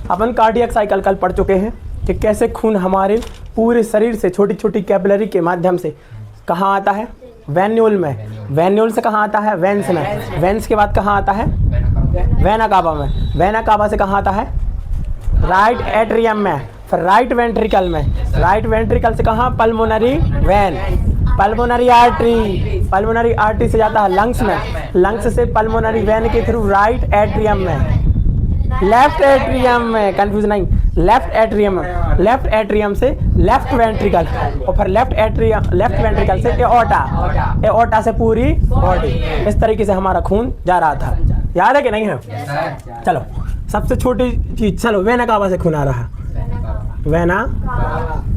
अपन cardiac cycle कल पढ़ चुके हैं कि कैसे खून हमारे पूरे शरीर से छोटी छोटी कैपिलरी के माध्यम से कहाँ आता है, वेन्यूल में, वेन्यूल से कहाँ आता है, वेंस में, वेंस के बाद कहाँ आता है, वेना कावा में, वेना कावा से कहाँ आता है, राइट एट्रियम में, फिर राइट वेंट्रिकल में, राइट वेंट्रिकल से कहाँ, pulmonary vein, pulmonary artery, pulmonary artery से जाता है लंग्स में, लंग्स से पल्मोनरी वेन के थ्रू राइट एट्रियम में, लेफ्ट एट्रियम में, कंफ्यूज नहीं, लेफ्ट एट्रियम में, लेफ्ट एट्रियम से लेफ्ट वेंट्रिकल, और फिर लेफ्ट वेंट्रिकल से एओर्टा, एओर्टा से पूरी बॉडी। इस तरीके से हमारा खून जा रहा था। याद है कि नहीं है? चलो सबसे छोटी चीज, चलो वेना कावा से खून आ रहा है, वेना,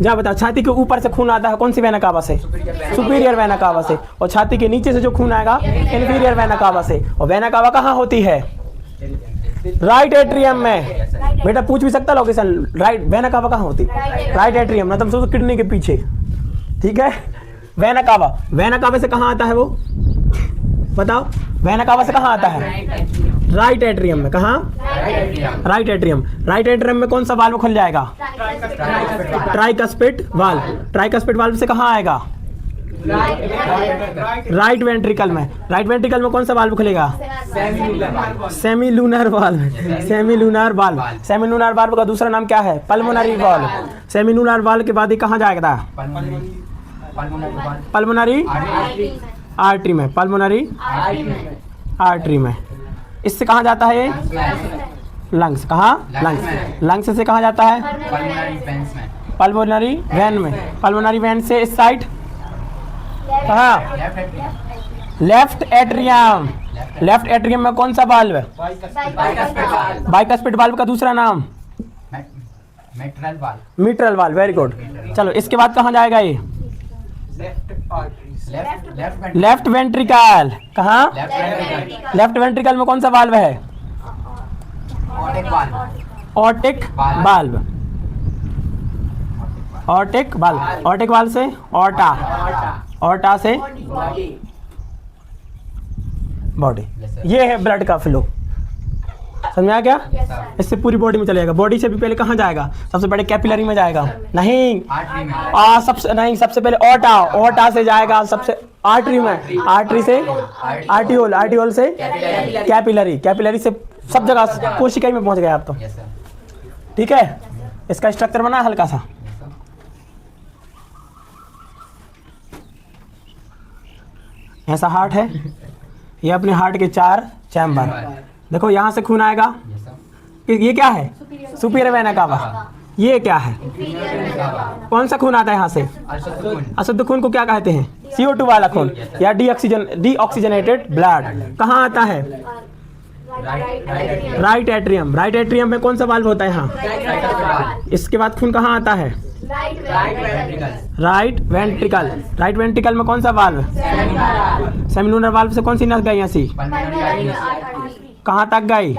जा बताओ, छाती के ऊपर से खून आता है कौन सी वेना कावा से, सुपीरियर वेना कावा से, और छाती के नीचे से जो खून आएगा इंफीरियर वेना कावा से। और वेना कावा कहाँ होती है, राइट एट्रियम में। बेटा पूछ भी सकता लोकेशन, राइट वेना कावा कहाँ होती, राइट एट्रियम, ना तुम सोचो किडनी के पीछे, ठीक है। वेना कावा, वेना कावा से कहाँ आता है वो बताओ, वेना कावा से कहाँ आता है, राइट एट्रियम में। कहाँ, राइट एट्रियम, राइट एट्रियम में कौन सा वाल्व खुल जाएगा, ट्राइकस्पिड वाल्व, ट्राइकस्पिड वाल्व से कहाँ आएगा, राइट वेंट्रिकल में, राइट वेंट्रिकल में कौन सा वाल्व खुलेगा, semi lunar valve, semi lunar valve, semi lunar valve का दूसरा नाम क्या है, pulmonary valve. Semi lunar valve के बाद ये कहाँ जाएगा, पल्मोनरी आर्टरी में, पल्मोनरी आर्टरी में। इससे कहाँ जाता है ये, लंग्स, कहाँ, लंग्स, लंग्स से कहाँ जाता है, पल्मोनरी वेन में, पल्मोनरी वेन से इस साइड कहाँ, लेफ्ट एट्रियम, लेफ्ट एट्रियम में कौन सा वाल्व है, बाइकस्पिड वाल्व का दूसरा नाम, मिट्रल वाल्व, वेरी गुड। चलो इसके बाद कहाँ जाएगा ये, लेफ्ट वेंट्रिकल, कहाँ, लेफ्ट वेंट्रिकल में कौन सा वाल्व है, aortic valve, aortic valve, aortic valve से ऑर्टा, ऑर्टा से बॉडी। ये है ब्लड का फ्लो, समझ आ गया? इससे पूरी बॉडी में चलेगा। बॉडी से भी पहले कहाँ जाएगा, सबसे पहले कैपिलरी में जाएगा, नहीं सबसे नहीं, सबसे पहले ऑर्टा, ऑर्टा से जाएगा सबसे आर्टरी में, आर्टरी से आर्टियोल, आर्टियोल से कैपिलरी, कैपिलरी से सब जगह कोशिकाएं में पहुंच गए आप तो, ठीक है। इसका स्ट्रक्चर बना हल्का सा, ऐसा हार्ट है, ये अपने हार्ट के 4 चैम्बर, देखो यहाँ से खून आएगा, ये क्या है, सुपीरियर वेना कावा, ये क्या है, कौन सा खून आता है यहाँ से, अशुद्ध खून को क्या कहते हैं, CO2 वाला खून या डीऑक्सीजनेटेड ब्लड। कहाँ आता है, राइट एट्रियम, राइट एट्रियम में कौन सा वाल्व होता है यहाँ, इसके बाद खून कहाँ आता है, राइट वेंट्रिकल, राइट वेंट्रिकल में कौन सा वाल्व, सेमिलूनर वाल्व से कौन सी नस गई ऐसी, कहाँ तक गई,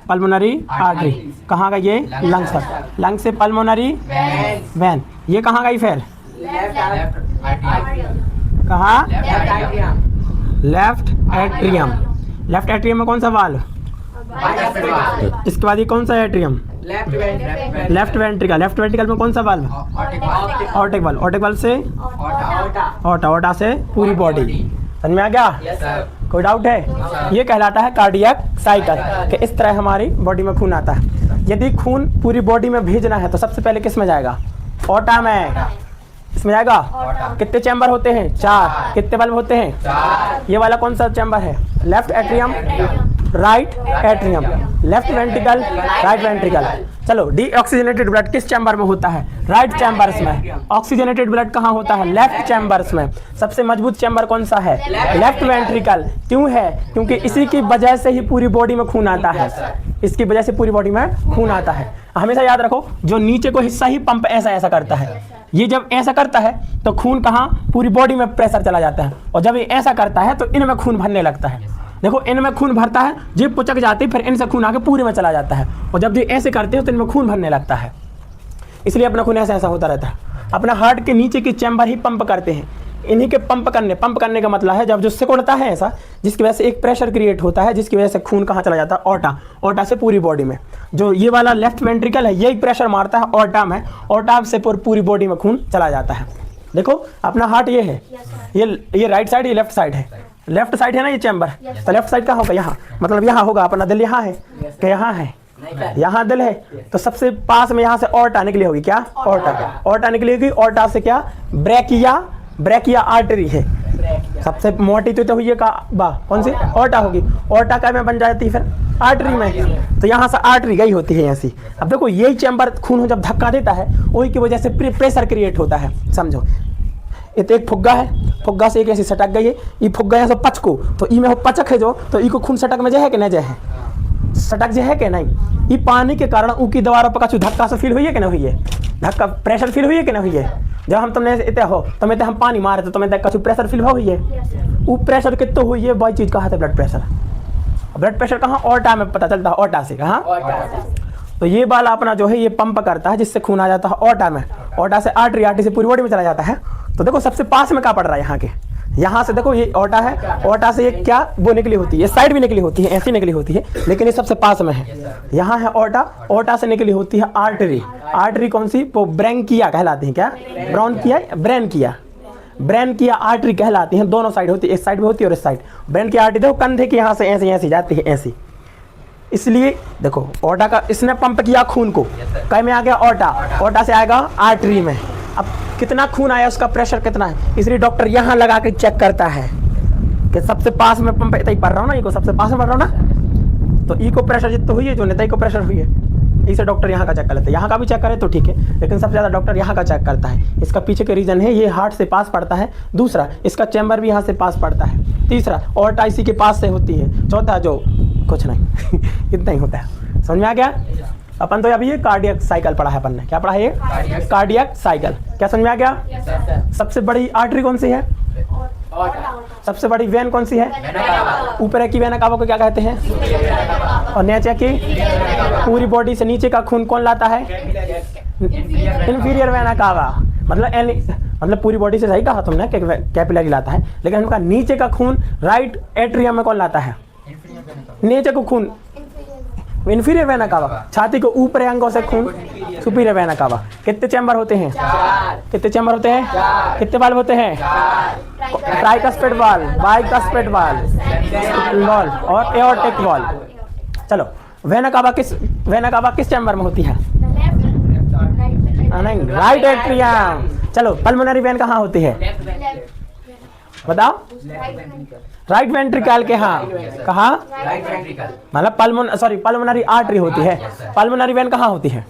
पल्मोनरी आर्टरी, कहाँ गई ये, लंग्स तक, लंग्स से पल्मोनरी वेन, ये कहाँ गई फिर, कहाँ, लेफ्ट एट्रियम, लेफ्ट एट्रियम में कौन सा वाल्व, इसके बाद ये कौन सा atrium, left ventricle, left ventricle में कौन सा valve, aortic valve, aortic valve से ऑर्टा, ऑर्टा से पूरी बॉडी। समझ में आ गया? कोई डाउट है? ये कहलाता है कार्डियक साइकिल, कि इस तरह हमारी बॉडी में खून आता है। यदि खून पूरी बॉडी में भेजना है तो सबसे पहले किस में जाएगा, ऑर्टा में, इसमें जाएगा। कितने चैम्बर होते हैं, 4। कितने बल्ब होते हैं, ये वाला कौन सा चैम्बर है, left atrium, right atrium, left ventricle, right ventricle. चलो डीऑक्सीजनेटेड ब्लड किस चैम्बर में होता है, राइट चैम्बर्स में। ऑक्सीजनेटेड ब्लड कहाँ होता है, लेफ्ट चैम्बर्स में। सबसे मजबूत चैम्बर कौन सा है, लेफ्ट वेंट्रिकल। क्यों है, क्योंकि इसी की वजह से ही पूरी बॉडी में खून आता है, इसकी वजह से पूरी बॉडी में खून आता है। हमेशा याद रखो, जो नीचे को हिस्सा ही पंप ऐसा ऐसा करता है, ये जब ऐसा करता है तो खून कहाँ, पूरी बॉडी में प्रेशर चला जाता है, और जब ये ऐसा करता है तो इनमें खून भरने लगता है। देखो इनमें खून भरता है, जीभ पुचक जाती है, फिर इनसे खून आके पूरे में चला जाता है, और जब ये ऐसे करते हैं तो इनमें खून भरने लगता है। इसलिए अपना खून ऐसा ऐसा होता रहता है। अपना हार्ट के नीचे के चैम्बर ही पंप करते हैं, इन्हीं के पंप करने का मतलब है जब जो सिकुड़ता है ऐसा, जिसकी वजह से एक प्रेशर क्रिएट होता है, जिसकी वजह से खून कहाँ चला जाता है, ऑर्टा से पूरी बॉडी में। जो ये वाला लेफ्ट वेंट्रिकल है यही प्रेशर मारता है ऑर्टा में, ऑर्टा से पूरी बॉडी में खून चला जाता है। देखो अपना हार्ट ये है, ये राइट साइड, ये लेफ्ट साइड है, लेफ्ट साइड है ना ये चैम्बर, तो लेफ्ट साइड कहाँ होगा, यहाँ, मतलब यहाँ होगा। अपना दिल यहाँ है कि यहाँ है, यहाँ दिल है, तो सबसे पास में यहाँ से ऑर्टा निकली होगी, क्या, ऑर्टा निकली होगी। ऑर्टा से क्या, ब्रेकिया आर्टरी है, सबसे मोटी तो हुई है कौन सी, ऑर्टा होगी। ऑर्टा का में बन जाती है फिर आर्टरी में, तो यहाँ से आर्टरी गई होती है ऐसी। अब देखो यही चैम्बर खून जब धक्का देता है वही की वजह से प्रेशर क्रिएट होता है, समझो। ये तो एक फुग्गा है, फुग्गा से एक ऐसी सटक गई है, ये फुग्गा यहाँ से पचको, तो ई में हो पचक है जो, तो ई को खून सटक में जो है कि नहीं, जो है सटक जो है कि नहीं, ये पानी के कारण ऊकी दीवारों पर कछु धक्का से फील हुई है कि नहीं हुई है, धक्का प्रेशर फील हुई है कि नहीं हुई है। जब हम तुमने इतने हो तो मैं हम पानी मारे तो तुम्हें कछु प्रेशर फील हुई है, वो प्रेशर कितना हुई है, वही चीज़ कहा था ब्लड प्रेशर। ब्लड प्रेशर कहाँ, ऑर्टा में पता चलता है, ऑर्टा से कहाँ, तो ये वाला अपना जो है ये पंप करता है जिससे खून आ जाता है ऑर्टा में, ऑर्टा से आर्टरी से पूरी बॉडी में चला जाता है। तो देखो सबसे पास में क्या पड़ रहा है यहाँ के, यहाँ से देखो ये ऑर्टा है, ऑर्टा से ये क्या वो निकली होती है, ये साइड भी निकली होती है, ऐसी निकली होती है, लेकिन ये सबसे पास में है। यहाँ है ऑर्टा, ऑर्टा से निकली होती है आर्टरी, आर्टरी कौन सी, वो ब्रैंकिया कहलाती है, क्या, ब्रेनकिया आर्टरी कहलाती है। दोनों साइड होती है, एक साइड में होती है और इस साइड। ब्रेन की आर्टरी देखो कंधे की यहाँ से ऐसी ऐसी जाती है ऐसी, इसलिए देखो ऑर्टा का इसने पंप किया खून को, कहीं में आ गया ऑर्टा, ऑर्टा से आएगा आर्टरी में। अब कितना खून आया, उसका प्रेशर कितना है, इसलिए डॉक्टर यहाँ लगा के चेक करता है कि सबसे पास में पंप इतना ही पड़ रहा हूँ ना, इको सबसे पास में पड़ रहा हूँ ना, तो इको प्रेशर जितना हुई है जो नेता को प्रेशर हुई है, इसे डॉक्टर यहाँ का चेक कर लेते हैं। यहाँ का भी चेक करे तो ठीक है, लेकिन सबसे ज़्यादा डॉक्टर यहाँ का चेक करता है। इसका पीछे के रीज़न है ये हार्ट से पास पड़ता है, दूसरा इसका चैम्बर भी यहाँ से पास पड़ता है, तीसरा ऑर्टा इसी के पास से होती है, चौथा जो कुछ नहीं इतना ही होता है। समझ में आ गया। अपन तो अभी ये कार्डियक साइकिल पढ़ा है अपन ने, क्या पढ़ा है ये, कार्डियक साइकिल। क्या समझ में आ गया। सबसे बड़ी आर्टरी कौन सी है, सबसे बड़ी वेन कौन सी है, ऊपर की वेना कावा को क्या कहते हैं, और नीचे की, पूरी बॉडी से नीचे का खून कौन लाता है, इंफीरियर वेना कावा, मतलब पूरी बॉडी से, सही कहा तुमने कि कैपिलरी लाता है, लेकिन उनका नीचे का खून राइट एट्रियम में कौन लाता है, नीचे को खून इंफीरियर वेना कावा, छाती को ऊपर अंगों से खून सुपीरियर वेना कावा। कितने चैम्बर होते हैं, कितने चैम्बर होते हैं, कितने वाल्व होते हैं, ट्राइकस्पिड वाल्व, बाइकस्पिड वाल्व और एओर्टिक वाल्व। चलो वेना कावा किस चैम्बर में होती है, नहीं राइट एट्रियम। चलो पल्मोनरी वेन कहाँ होती है, बताओ, राइट वेंट्रिकल के, हाँ कहाँ, मतलब पल्मोनरी आर्टरी होती है, पल्मोनरी वेन कहाँ होती है,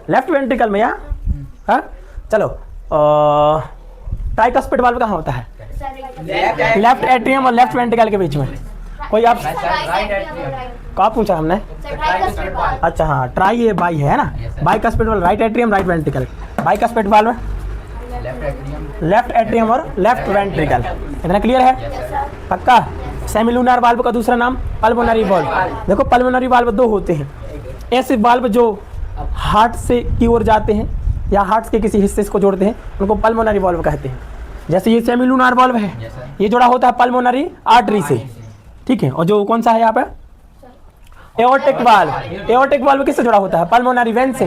लेफ्ट वेंट्रिकल में, हाँ। चलो ट्राइकस्पिड वाल्व कहाँ होता है, लेफ्ट एट्रियम और लेफ्ट वेंट्रिकल के बीच में। कोई आप क्या पूछा हमने, अच्छा हाँ, ट्राई है बाई है ना, bicuspid valve right atrium right ventricle, bicuspid valve left atrium और लेफ्ट वेंट्रिकल। इतना क्लियर है पक्का। सेमिलुनर वाल्व का दूसरा नाम पल्मोनरी वाल्व। देखो पल्मोनरी वाल्व दो होते हैं, ऐसे वाल्व जो हार्ट से की ओर जाते हैं या हार्ट के किसी हिस्से को जोड़ते हैं, उनको पल्मोनरी वाल्व कहते हैं। जैसे ये सेमिलुनर वाल्व है, ये जुड़ा होता है पल्मोनरी आर्टरी से, ठीक है। और जो कौन सा है यहाँ पे, एओर्टिक वाल्व, एओर्टिक वाल्व किससे जुड़ा होता है, पल्मोनरी वेन से,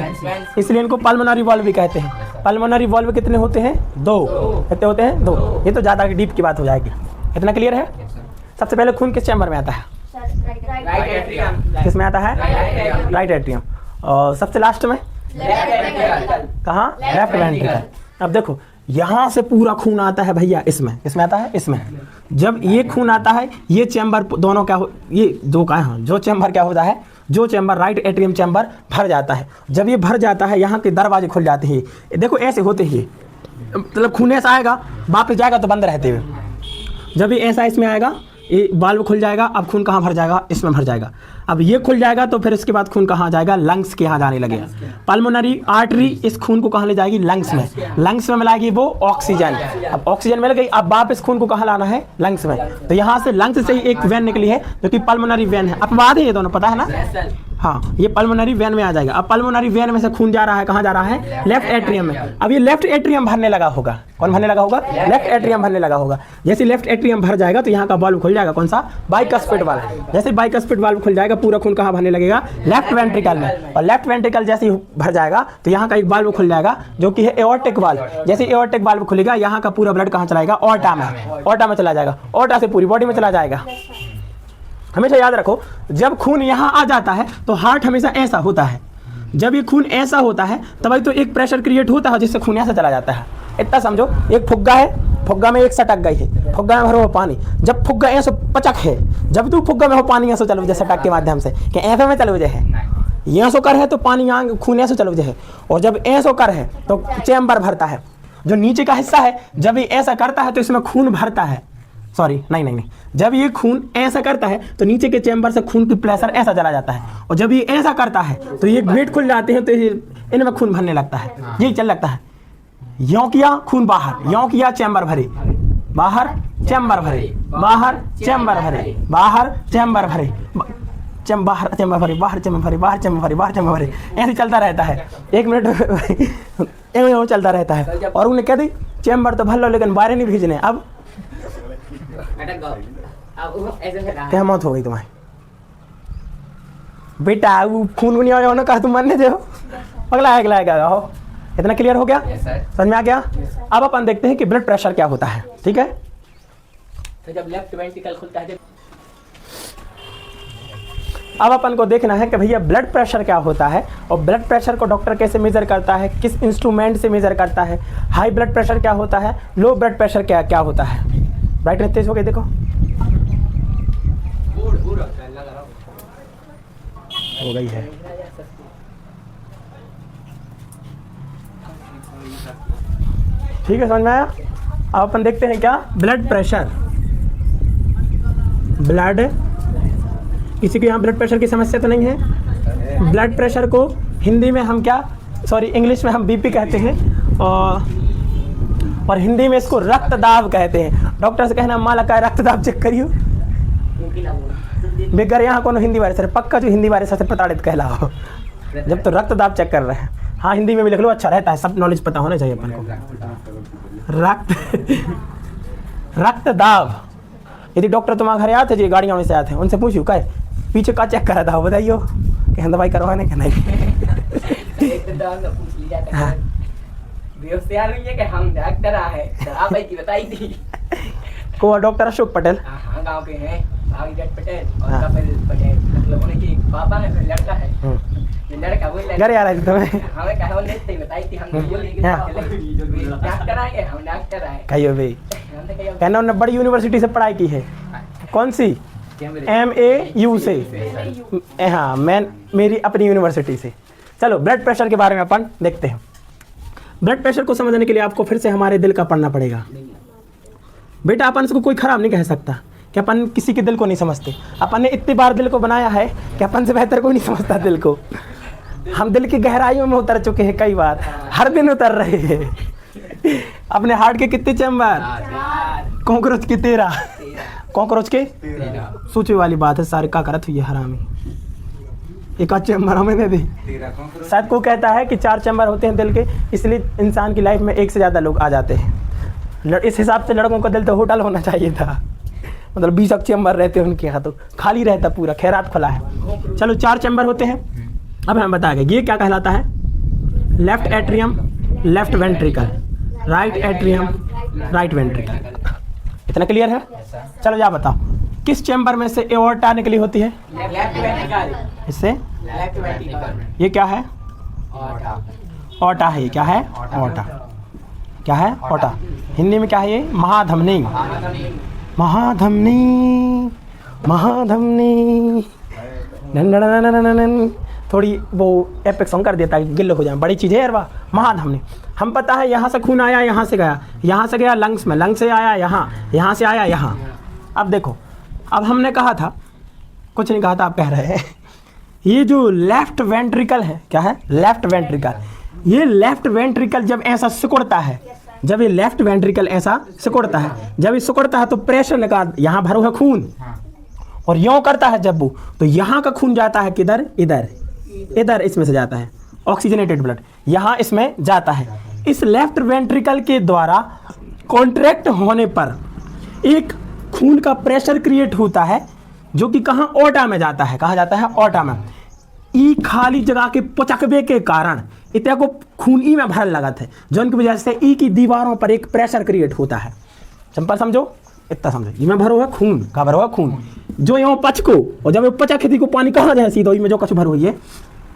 इसलिए इनको पल्मोनरी वाल्व भी कहते हैं। पल्मोनरी वाल्व कितने होते हैं, दो, कितने होते हैं, दो। ये तो ज़्यादा डीप की बात हो जाएगी, इतना क्लियर है। सबसे पहले खून किस चैम्बर में आता है, किस में आता है, राइट एट्रियम। और सबसे लास्ट में कहाँ, लेफ्ट वेंट्रिकल। अब देखो यहाँ से पूरा खून आता है भैया इसमें, किसमें आता है, इसमें। जब ये खून आता है, ये चैम्बर दोनों क्या हो, ये दो का है, जो चैम्बर क्या होता है, जो चैम्बर राइट एट्रियम चैम्बर भर जाता है। जब ये भर जाता है, यहाँ के दरवाजे खुल जाते हैं, देखो ऐसे होते ही, मतलब खून ऐसा आएगा वापस जाएगा तो बंद रहते हुए, जब ये ऐसा इसमें आएगा, ये वाल्व खुल जाएगा। अब खून कहाँ भर जाएगा, इसमें भर जाएगा। अब ये खुल जाएगा तो फिर इसके बाद खून कहाँ जाएगा, लंग्स के यहाँ जाने लगेगा। पल्मोनरी आर्टरी इस खून को कहाँ ले जाएगी, लंग्स में। लंग्स में मिलाएगी वो ऑक्सीजन। अब ऑक्सीजन मिल गई, अब वापस खून को कहाँ लाना है, लंग्स में। तो यहाँ से लंग्स से ही एक वेन निकली है जो कि पल्मोनरी वेन है। अपवाद है ये दोनों, पता है ना, हाँ, ये पल्मोनरी वेन में आ जाएगा। अब पल्मोनरी वेन में से खून जा रहा है, कहाँ जा रहा है? लेफ्ट एट्रियम में। अब ये लेफ्ट एट्रियम भरने लगा होगा। कौन भरने लगा होगा? लेफ्ट एट्रियम भरने लगा होगा। जैसे लेफ्ट एट्रियम भर जाएगा तो यहाँ का वाल्व खुल जाएगा। कौन सा? Bicuspid valve. जैसे बाइकस्पिड वाल्व खुल जाएगा, पूरा खून कहाँ भरने लगेगा? लेफ्ट वेंट्रिकल में। और लेफ्ट वेंट्रिकल जैसे ही भर जाएगा तो यहाँ का एक वाल्व खुल जाएगा जो कि है एओर्टिक वाल्व। जैसे एओर्टिक वाल्व खुलेगा, यहाँ का पूरा ब्लड कहाँ चलाएगा? ऑर्टा में। ऑर्टा में चला जाएगा, ऑर्टा से पूरी बॉडी में चला जाएगा। हमेशा याद रखो, जब खून यहाँ आ जाता है तो हार्ट हमेशा ऐसा होता है। जब ये खून ऐसा होता है तभी तो एक प्रेशर क्रिएट होता है जिससे खून ऐसा चला जाता है। इतना समझो, एक फुग्गा है, फुग्गा में एक सटक गई है, फुग्गा में भरो पानी। जब फुग्गा ऐसा पचक है, जब तू फुग्गा में हो पानी ऐसा चलो जैसे सटक के माध्यम से, कि ऐसा में चलो है, ये सो कर है तो पानी यहाँ खून ऐसा चलो है। और जब ऐसा कर है तो चैम्बर भरता है, जो नीचे का हिस्सा है। जब ये ऐसा करता है तो इसमें खून भरता है। सॉरी, नहीं, जब ये खून ऐसा करता है तो नीचे के चैम्बर से खून की प्रेशर ऐसा चला जाता है। और जब ये ऐसा करता है तो ये गेट खुल जाते हैं तो इनमें खून भरने लगता है। यही चल लगता है, यों किया खून बाहर, यों किया चैम्बर भरे, बाहर चैम्बर भरे, बाहर चैम्बर भरे, बाहर चैम्बर भरे, बाहर चैम्बर भरे, बाहर चैम्बर भरे, बाहर चैम्बर भरे, बाहर चैम्बर भरे। ऐसे चलता रहता है 1 मिनट चलता रहता है। और उन्हें कहते चैम्बर तो भर लो लेकिन बाहर नहीं भेजने। अब क्या मौत हो गई तुम्हारी? बेटा वो खून नहीं आया ना, कहा तुम मरने दो, अगला हो। इतना क्लियर हो गया? समझ में आ गया? अब अपन देखते हैं कि ब्लड प्रेशर क्या होता है। ठीक है, तो जब लेफ्ट वेंट्रिकल खुलता है, अब अपन को देखना है कि भैया ब्लड प्रेशर क्या होता है और ब्लड प्रेशर को डॉक्टर कैसे मेजर करता है, किस इंस्ट्रूमेंट से मेजर करता है। हाई ब्लड प्रेशर क्या होता है, लो ब्लड प्रेशर क्या होता है। राइट तेज हो गई, देखो हो गई है। ठीक है, समझ में आया? अब अपन देखते हैं क्या, ब्लड प्रेशर। ब्लड, किसी के यहाँ ब्लड प्रेशर की समस्या तो नहीं है? ब्लड प्रेशर को हिंदी में हम क्या, सॉरी इंग्लिश में हम बीपी कहते हैं और हिंदी में इसको रक्तदाब कहते हैं। डॉक्टर से कहना माला का रक्तदाब चेक करियो, बेगर यहाँ कौन हिंदी वाले सर पक्का जो हिंदी वाले से प्रताड़ित कहलाओ जब तो रक्तदाब चेक कर रहे हैं। हाँ, हिंदी में भी लिख लो, अच्छा रहता है, सब नॉलेज पता होना चाहिए अपन को। रक्तदाब। यदि डॉक्टर तुम्हारे घर आते, जो गाड़ियों में से आते हैं, उनसे पूछू क्या पीछे का चेक करा था, बताइयो कि हम दवाई करवाने के नहीं। हाँ, हम डॉक्टर है, बताई थी को डॉक्टर अशोक पटेल, गाँव के हैं, पटेल और कपिल पटेल लोगों ने पापा है, लड़का है, लड़का वो घर आ रहा है तुम्हें, हमें कहा वो नहीं बताई थी, हम डॉक्टर आए, हम डॉक्टर आए। कहियो भाई, कहना उन्होंने बड़ी यूनिवर्सिटी से पढ़ाई की है। कौन सी? MAU से। हाँ, मैं मेरी अपनी यूनिवर्सिटी से। चलो ब्लड प्रेशर के बारे में अपन देखते हैं। ब्लड प्रेशर को समझने के लिए आपको फिर से हमारे दिल का पढ़ना पड़ेगा। बेटा अपन इसको कोई खराब नहीं कह सकता कि अपन किसी के दिल को नहीं समझते। अपन ने इतनी बार दिल को बनाया है कि अपन से बेहतर कोई नहीं समझता दिल को। हम दिल की गहराइयों में उतर चुके हैं कई बार, हर दिन उतर रहे हैं। अपने हार्ट के कितने चैम्बर? कॉकरोच के 13। कॉकरोच के 13। सोचे वाली बात है, सारे का करत हुई है हरामी। एक आध चैम्बर हमें दे दे। शायद को कहता है कि 4 चैम्बर होते हैं दिल के, इसलिए इंसान की लाइफ में 1 से ज़्यादा लोग आ जाते हैं। इस हिसाब से लड़कों का दिल तो होटल होना चाहिए था, मतलब 20 चैम्बर रहते हैं उनके यहाँ, तो खाली रहता पूरा, खैरात खुला है। चलो 4 चैम्बर होते हैं। अब हम बताएंगे ये क्या कहलाता है। Left atrium, left ventricle, right atrium, right ventricle. इतना क्लियर है? चलो जा बताओ, किस चैम्बर में से एओर्टा निकली होती है? इससे ये क्या है? ऑर्टा है। ये क्या है? ऑर्टा। क्या है? ऑर्टा। हिंदी में क्या है ये? महाधमनी। महाधमनी, महाधमनी। थोड़ी वो एपिक सॉन्ग कर देता है, गिल्लो हो जाए, बड़ी चीज़ है यार वाह। महाधमनी, हम पता है यहाँ से खून आया, यहाँ से गया, यहाँ से गया लंग्स में, लंग्स से आया यहाँ, यहाँ से आया यहाँ। अब देखो, अब हमने कहा था, कुछ नहीं कहा था, आप कह रहे हैं ये जो लेफ्ट वेंट्रिकल है, क्या है? Left ventricle. ये लेफ्ट वेंट्रिकल जब ऐसा सिकुड़ता है, जब ये लेफ्ट वेंट्रिकल ऐसा सिकुड़ता है, जब ये सिकुड़ता है तो प्रेशर निकाल, यहाँ भरो है खून, और यूँ करता है जब वो, तो यहाँ का खून जाता है किधर, इधर, इधर इसमें से जाता है ऑक्सीजनेटेड ब्लड, यहाँ इसमें जाता है। इस लेफ्ट वेंट्रिकल के द्वारा कॉन्ट्रैक्ट होने पर एक खून का प्रेशर क्रिएट होता है जो कि कहाँ, ओटा में जाता है। कहाँ जाता है, ओटा में। ई खाली जगह के पचकबे के कारण इतना को खून ई में भरल लगत है, जो उनकी वजह से ई की दीवारों पर एक प्रेशर क्रिएट होता है। सिंपल समझो, इतना समझो। ई में भरो है खून, का भरो है खून, जो यहाँ पचको, और जब पचा खेती को पानी कहाँ जाए, सीधा में जो कछु भरो ये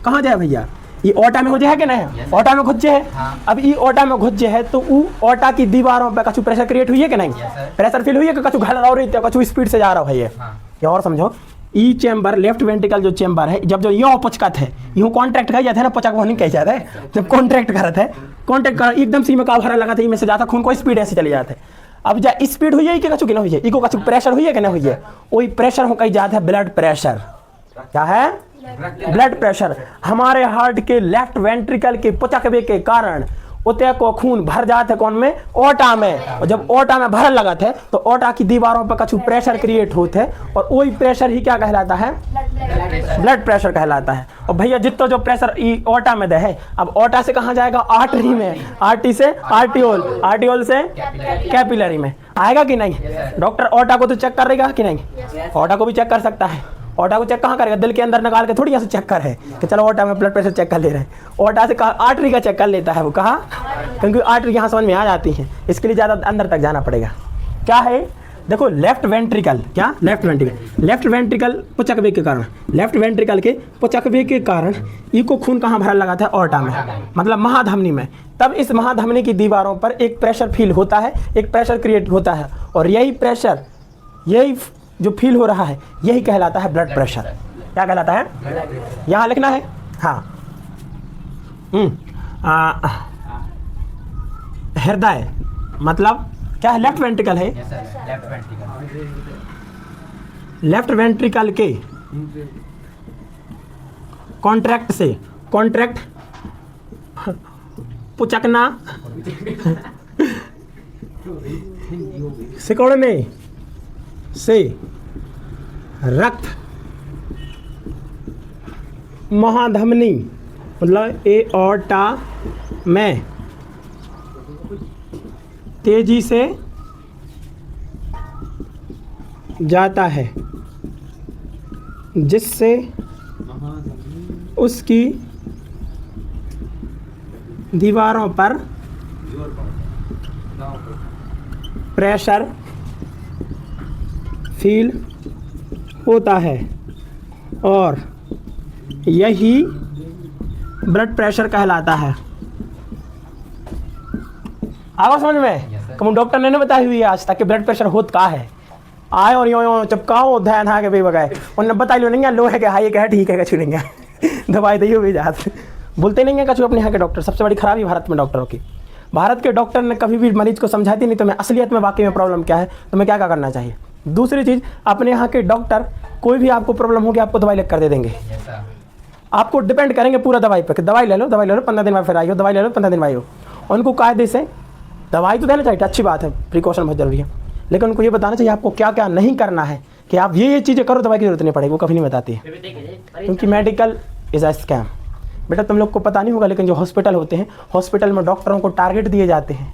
कहाँ जाए भैया, ये ओटा में घुजे है कि नहीं, ओटा में घुजे है। अब ये ओटा में घुजे है तो वो ओटा की दीवारों पे कछु प्रेशर क्रिएट हुई है कि नहीं, प्रेशर फील हुई है कि कछु घल रहा है, कछु स्पीड से जा रहा है। ये और समझो, ई चैम्बर, लेफ्ट वेंट्रिकल जो चैम्बर है, जब जो यो पचकत है, यूँ कॉन्ट्रैक्ट कर जाता है ना, पचक वो नहीं कह जाता है, जब कॉन्ट्रैक्ट करत है, कॉन्ट्रैक्ट कर एकदम सी में का भरा लगा था, इनमें से जाता खून को स्पीड ऐसे चले जाते हैं। अब जा स्पीड हुई है कि कछु की नहीं हुई है, इको कछु प्रेशर हुई है कि नहीं हुई है, वही प्रेशर हो कही जाता है ब्लड प्रेशर। क्या है, ब्लड प्रेशर। हमारे हार्ट के लेफ्ट वेंट्रिकल के पचकबे के कारण उते को खून भर जाते है, कौन में, ओटा में। और जब ओटा में भर लगा थे तो ओटा की दीवारों पर कछु प्रेशर क्रिएट होते है, और वही प्रेशर ही क्या कहलाता है, ब्लड प्रेशर कहलाता है। और भैया जितना जो प्रेशर ई ओटा में दे है, अब ओटा से कहाँ जाएगा, आर्टरी में, आर्टरी से आर्टियोल, आर्टियोल से कैपिलरी में आएगा कि नहीं। डॉक्टर ओटा को तो चेक करेगा कि नहीं, ओटा को भी चेक कर सकता है। ओटा को चेक कहाँ करेगा, दिल के अंदर निकाल के थोड़ी ऐसे चेक कर है कि चलो ओटा में ब्लड प्रेशर चेक कर ले रहे हैं, ओटा से कहा आर्टरी का चेक कर लेता है वो, कहाँ, क्योंकि आर्टरी यहाँ समझ में आ जाती है, इसके लिए ज़्यादा अंदर तक जाना पड़ेगा। क्या है, देखो लेफ्ट वेंट्रिकल, क्या लेफ्ट वेंट्रिकल, लेफ्ट वेंट्रिकल पचकबे के कारण, लेफ्ट वेंट्रिकल के पचकबे के कारण इको खून कहाँ भरा लगा था, ओटा में, मतलब महाधमनी में। तब इस महाधमनी की दीवारों पर एक प्रेशर फील होता है, एक प्रेशर क्रिएट होता है, और यही प्रेशर, यही जो फील हो रहा है, यही कहलाता है ब्लड प्रेशर। क्या कहलाता है, यहाँ लिखना है, हाँ। हृदय मतलब क्या है, लेफ्ट वेंट्रिकल है, लेफ्ट वेंट्रिकल के कॉन्ट्रैक्ट से, कॉन्ट्रैक्ट पुचकना, सिकुड़ने से रक्त महाधमनी मतलब एओर्टा में तेजी से जाता है, जिससे उसकी दीवारों पर प्रेशर फील होता है, और यही ब्लड प्रेशर कहलाता है। आवाज समझ में, कम डॉक्टर ने बताई हुई है आज तक कि ब्लड प्रेशर होता का है, आए और यो चपकाओ ध्यान है के भाई बगाए, उन्होंने बताई लो नहीं लो है कि हाई है ठीक है कछु नहीं है दवाई दी हुई जात बोलते नहीं है कछु अपने यहाँ के डॉक्टर। सबसे बड़ी खराबी भारत में डॉक्टरों की, भारत के डॉक्टर ने कभी भी मरीज को समझाती नहीं तो मैं असलियत में वाकई में प्रॉब्लम क्या है, तो मैं क्या क्या करना चाहिए। दूसरी चीज़, अपने यहाँ के डॉक्टर कोई भी आपको प्रॉब्लम होगी आपको दवाई लिख कर दे देंगे, आपको डिपेंड करेंगे पूरा दवाई पर, दवाई ले लो 15 दिन बाद फिर आई हो, दवाई ले लो 15 दिन बाद आई हो। उनको कायदे से दवाई तो देना चाहिए, अच्छी बात है, प्रिकॉशन बहुत जरूरी है, लेकिन उनको ये बताना चाहिए आपको क्या क्या नहीं करना है, कि आप ये चीज़ें करो दवाई की जरूरत नहीं पड़ेगी, वो कभी नहीं बताती है, क्योंकि मेडिकल इज़ अ स्कैम। बेटा तुम लोग को पता नहीं होगा, लेकिन जो हॉस्पिटल होते हैं, हॉस्पिटल में डॉक्टरों को टारगेट दिए जाते हैं।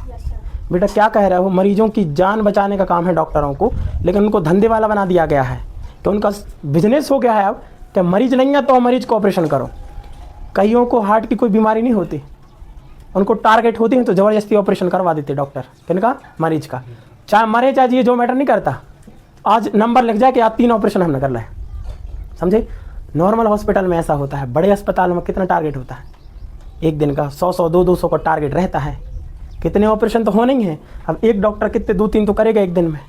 बेटा क्या कह रहा है, वो मरीजों की जान बचाने का काम है डॉक्टरों को, लेकिन उनको धंधे वाला बना दिया गया है, तो उनका बिजनेस हो गया है अब कि मरीज नहीं है तो मरीज को ऑपरेशन करो। कईयों को हार्ट की कोई बीमारी नहीं होती, उनको टारगेट होती है तो ज़बरदस्ती ऑपरेशन करवा देते डॉक्टर, किनका, मरीज का, चाहे मरे चाहे ये जो मैटर नहीं करता। आज नंबर लिख जाए कि आप 3 ऑपरेशन हमने कर रहे हैं, समझे। नॉर्मल हॉस्पिटल में ऐसा होता है, बड़े अस्पताल में कितना टारगेट होता है, एक दिन का 100 200 का टारगेट रहता है, कितने ऑपरेशन तो होने ही हैं। अब एक डॉक्टर कितने 2-3 तो करेगा एक दिन में,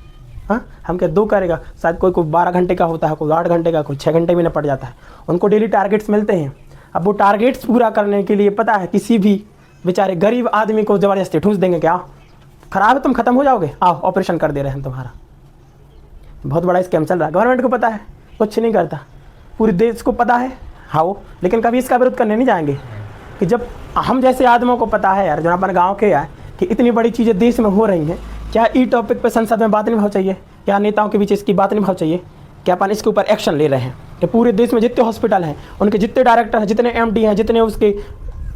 हाँ हम क्या 2 करेगा, शायद कोई 12 घंटे का होता है, कोई 8 घंटे का, कोई 6 घंटे में निपट जाता है। उनको डेली टारगेट्स मिलते हैं। अब वो टारगेट्स पूरा करने के लिए पता है किसी भी बेचारे गरीब आदमी को ज़बरदस्ती ठूस देंगे, क्या खराब है तुम खत्म हो जाओगे, आओ ऑपरेशन कर दे रहे हैं तुम्हारा। बहुत बड़ा स्कैम चल रहा है, गवर्नमेंट को पता है, कुछ नहीं करता, पूरे देश को पता है, हाँ, लेकिन कभी इसका विरोध करने नहीं जाएंगे। कि जब हम जैसे आदमियों को पता है यार, जो अपन गाँव के है, कि इतनी बड़ी चीज़ें देश में हो रही हैं, क्या ई टॉपिक पर संसद में बात नहीं भाव चाहिए, क्या नेताओं के बीच इसकी बात नहीं भाव चाहिए, कि अपन इसके ऊपर एक्शन ले रहे हैं कि पूरे देश में जितने हॉस्पिटल हैं, उनके जितने डायरेक्टर हैं, जितने एमडी हैं, जितने उसके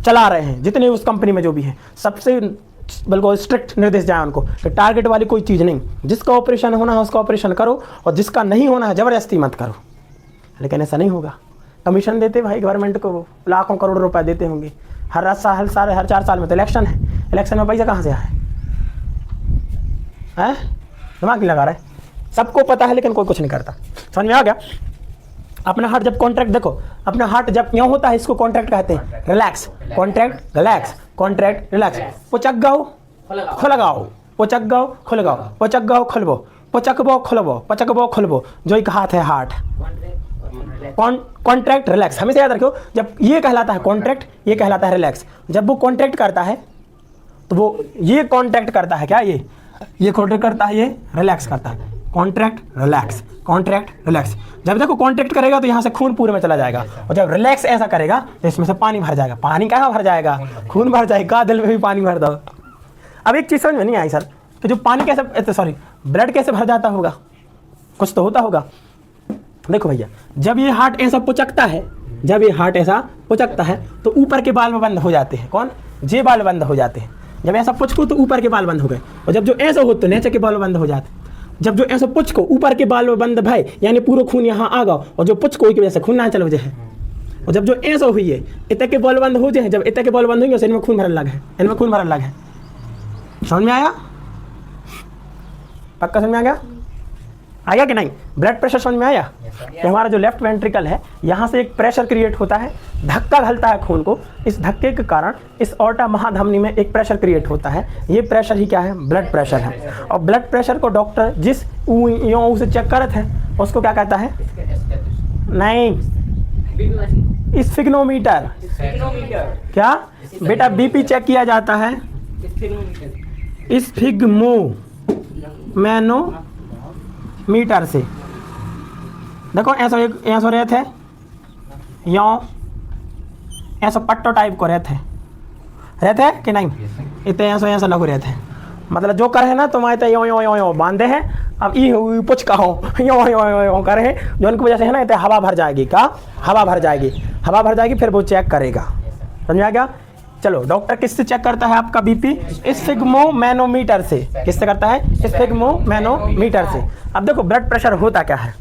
चला रहे हैं, जितने उस कंपनी में जो भी हैं, सबसे बिल्कुल स्ट्रिक्ट निर्देश जाए उनको कि टारगेट वाली कोई चीज़ नहीं, जिसका ऑपरेशन होना है उसका ऑपरेशन करो और जिसका नहीं होना है ज़बरदस्ती मत करो। लेकिन ऐसा नहीं होगा। कमीशन देते भाई गवर्नमेंट को, लाखों करोड़ रुपए देते होंगे हर साल हर 4 साल में। तो इलेक्शन है, इलेक्शन में पैसा कहाँ से आए हैं? दिमाग नहीं लगा रहा है, सबको पता है लेकिन कोई कुछ नहीं करता। समझ में आ गया? अपना हार्ट जब कॉन्ट्रैक्ट, देखो अपना हार्ट जब यूँ होता है इसको कॉन्ट्रैक्ट कहते हैं, relax, contract relax, contract relax. पोचगाओ खुलगाओ, पोचगाओ खुलगाओ, पोचगाओ खुलबो, पोचकबो खुलबो, पचकबो खुलबो, जो एक हाथ है हार्ट। कॉन्ट्रैक्ट रिलैक्स, हमेशा याद रखो, जब ये कहलाता है कॉन्ट्रैक्ट, ये कहलाता है रिलैक्स। जब वो कॉन्ट्रैक्ट करता है तो वो ये कॉन्ट्रैक्ट करता है, क्या ये कॉन्ट्रैक्ट करता है, ये रिलैक्स करता है। Contract relax, contract relax. जब देखो कॉन्ट्रैक्ट करेगा तो यहाँ से खून पूरे में चला जाएगा, और जब रिलैक्स ऐसा करेगा तो इसमें से पानी भर जाएगा। पानी कहाँ भर जाएगा? खून भर जाएगा, दिल में भी पानी भर दो। अब एक चीज़ समझ में नहीं आई सर कि जो पानी कैसे, सॉरी ब्लड कैसे भर जाता होगा? कुछ तो होता होगा। देखो भैया, जब ये हार्ट ऐसा पुचकता है, जब ये हार्ट ऐसा पुचकता है तो ऊपर के बाल में बंद हो जाते हैं। कौन? जे बाल बंद हो जाते हैं। जब ऐसा पुचको तो ऊपर के बाल बंद हो गए, और जब जो ऐसा हो तो नीचे के बाल बंद हो जाते। जब जो ऐसा पुचको ऊपर के बाल में बंद भाई, यानी पूरा खून यहाँ आ गया, और जो पुचको की वजह से खून ना चल वजह है। और जब जो ऐसा हुई है, इतने के बाल बंद हो जाए, जब इतने के बाल बंद होंगे इनमें खून भरने लगा है, इनमें खून भरने लगा है। समझ में आया? पक्का समझ में आ गया? आया कि नहीं? ब्लड प्रेशर समझ में आया? कि हमारा जो लेफ्ट वेंट्रिकल है, यहाँ से एक प्रेशर क्रिएट होता है, धक्का घलता है खून को। इस धक्के के कारण इस ऑर्टा महाधमनी में एक प्रेशर क्रिएट होता है। ये प्रेशर ही क्या है? ब्लड प्रेशर है। और ब्लड प्रेशर को डॉक्टर जिस उसे चेक करते हैं उसको क्या कहता है? नहीं, स्फिग्नोमीटर। क्या बेटा? बीपी चेक किया जाता है स्फिग्मोमीटर से। देखो ऐसा एक ऐसा रहते है, यो ऐसा पट्टो टाइप को रहते हैं कि नहीं? इतने ऐसा लगो रहते हैं, मतलब जो करे ना तुम आते यो बांधे हैं। अब ई पुछ कहो यो करे हैं, जो उनकी वजह से है ना इतने हवा भर जाएगी। क्या? हवा भर जाएगी, फिर वो चेक करेगा। समझ आ गया? चलो, डॉक्टर किससे चेक करता है आपका बीपी? स्फिग्मोमैनोमीटर से। किससे करता है? स्फिग्मोमैनोमीटर से। अब देखो ब्लड प्रेशर होता क्या है?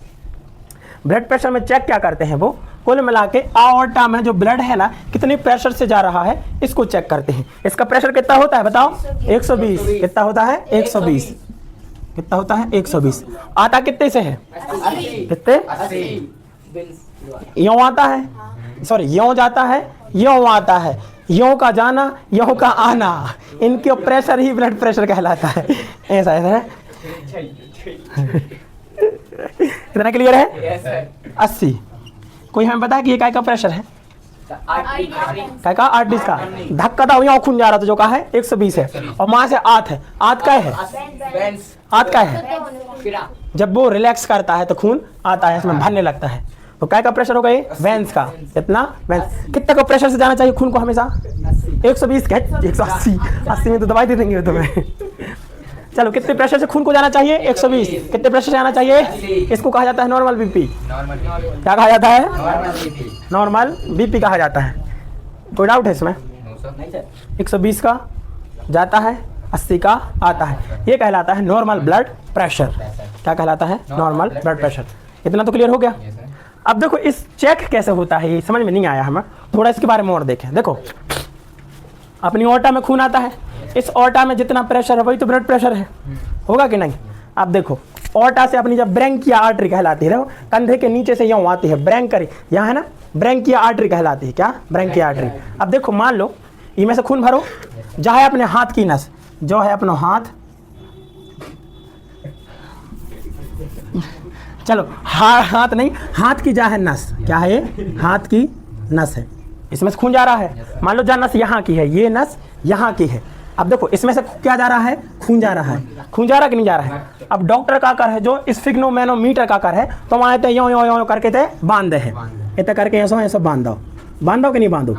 ब्लड प्रेशर में चेक क्या करते हैं? वो कुल मिला के आवर्टा में जो ब्लड है ना कितने प्रेशर से जा रहा है इसको चेक करते हैं। इसका प्रेशर कितना होता है बताओ? 120। कितना होता है? 120। कितना होता है? 120। आता कितने से है? कितने? यों आता है, सॉरी यों जाता है, यों आता है। यों का जाना, यों का आना, इनके प्रेशर ही ब्लड प्रेशर कहलाता है। ऐसा है। कितना क्लियर है? 80। कोई हमें बताया कि ये काय का प्रेशर है? काय का? 8 का। धक्का था यहाँ खून जा रहा था, जो का है 120 है, और वहां से आठ है। आठ का है? आठ का है। जब वो रिलैक्स करता है तो खून आता है, इसमें भरने लगता है। तो काय का प्रेशर हो गए? वेंस का। कितना? वेंस। कितने का प्रेशर से जाना चाहिए खून को हमेशा? 120 का। 180। 80 में तो दवाई दे देंगे तुम्हें। चलो, कितने प्रेशर से खून को जाना चाहिए? 120। कितने प्रेशर से आना चाहिए? इसको कहा जाता है नॉर्मल बीपी। क्या कहा जाता है? नॉर्मल बीपी कहा जाता है। कोई डाउट है इसमें? 120 का जाता है, 80 का आता है, ये कहलाता है नॉर्मल ब्लड प्रेशर। क्या कहलाता है? Normal blood pressure. इतना तो क्लियर हो गया। अब देखो इस चेक कैसे होता है ये समझ में नहीं आया हमें, थोड़ा इसके बारे में और देखें। देखो अपनी ऑर्टा में खून आता है, इस ऑर्टा में जितना प्रेशर है वही तो ब्लड प्रेशर है, होगा कि नहीं? अब देखो ऑर्टा से अपनी जब ब्रैंकिया आर्टरी कहलाती है, कंधे के नीचे से यूँ आती है, ब्रैंकरी यहाँ है ना, ब्रैंकिया आर्टरी कहलाती है। क्या? Branchia artery. अब देखो मान लो इनमें से खून भरो, जहाँ है अपने हाथ की नस, जो है अपना हाथ, चलो हाथ नहीं, हाथ की जा है नस, क्या है ये? हाथ की नस है, इसमें से खून जा रहा है। मान लो जहाँ नस यहाँ की है, ये नस यहाँ की है। अब देखो इसमें से क्या जा रहा है? खून जा रहा है। खून जा रहा कि नहीं जा रहा है? अब डॉक्टर का कर है जो स्फिग्मोमैनोमीटर का कर है, तो वहाँ इतने यो करके थे बांध है, इतने करके ऐसा ऐसा बांध दो कि नहीं बांधो?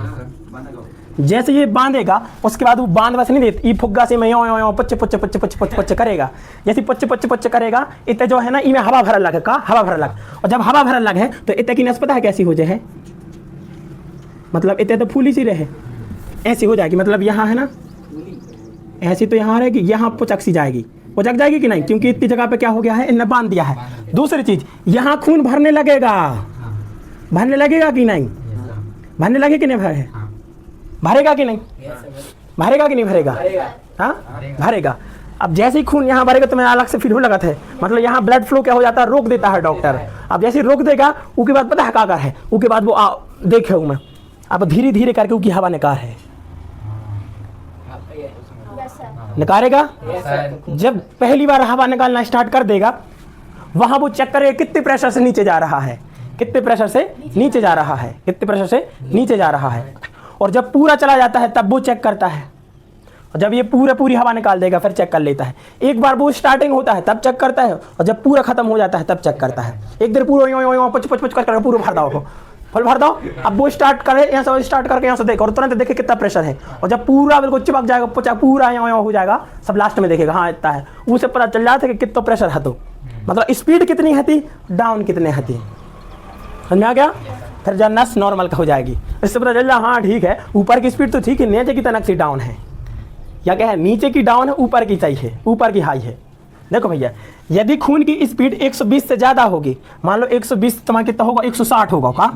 जैसे ये बांधेगा उसके बाद वो बांध वैसे नहीं देती, ई फुग्गा से मैं यो यो यो पच्चे पच्चे पच्चे पच्चे पच्चे पच्चे करेगा। जैसे पच्चे पच्चे पच्चे करेगा इतने जो है ना, इमें हवा भरल लगे का, हवा भरल लग, और जब हवा भरल लगे तो इतने की नस पता है कैसी हो जाए, मतलब इतने तो फूली सी रहे, ऐसी हो जाएगी। मतलब यहाँ है ना ऐसी, तो यहाँ रहेगी, यहाँ पुचक सी जाएगी, पुचक जाएगी कि नहीं, क्योंकि इतनी जगह पे क्या हो गया है, इनने बांध दिया है। दूसरी चीज, यहाँ खून भरने लगेगा, भरने लगेगा कि नहीं, भरने लगे कि नहीं भरे, भरेगा कि नहीं, भरेगा कि नहीं भरेगा, हाँ भरेगा। अब जैसे ही खून यहाँ भरेगा तो मैं अलग से फील हो लगा था, मतलब यहाँ ब्लड फ्लो क्या हो जाता है, रोक देता है डॉक्टर। अब जैसे रोक देगा उसके बाद पता है क्या कर है, उसके बाद वो देखे हूँ मैं, अब धीरे धीरे करके उसकी हवा निकाल है, निकालेगा। जब पहली बार हवा निकालना स्टार्ट कर देगा, वहां वो चेक करेगा कितने प्रेशर से नीचे जा रहा है, कितने प्रेशर से नीचे जा रहा है, कितने प्रेशर से नीचे जा रहा है। और जब पूरा चला जाता है तब वो चेक करता है, और जब ये पूरी हवा निकाल देगा फिर चेक कर लेता है। एक बार वो स्टार्टिंग होता है तब चेक करता है, और जब पूरा खत्म हो जाता है तब चेक करता है। एक देर पूरा पच पच पच कर पूरा भर दो, फुल भर दो। अब वो स्टार्ट करे, यहाँ से स्टार्ट करके यहाँ से देखो, और तुरंत देखे कितना प्रेशर है, और जब पूरा बिल्कुल चिपक जाएगा, पूरा यहाँ हो जाएगा, सब लास्ट में देखेगा हाँ इतना है, उसे पता चल जाता है कि कितना प्रेशर है। तो मतलब स्पीड कितनी है, डाउन कितने है, समझ में आ गया। फिर जब नस नॉर्मल का हो जाएगी, इससे पता चल जाए हाँ ठीक है, ऊपर की स्पीड तो ठीक है, नीचे की तनक सी डाउन है, या क्या है, नीचे की डाउन है, ऊपर की सही है, ऊपर की हाई है। देखो भैया, यदि खून की स्पीड 120 से ज़्यादा होगी, मान लो 120 तुम्हारा कितना होगा, 160 होगा का,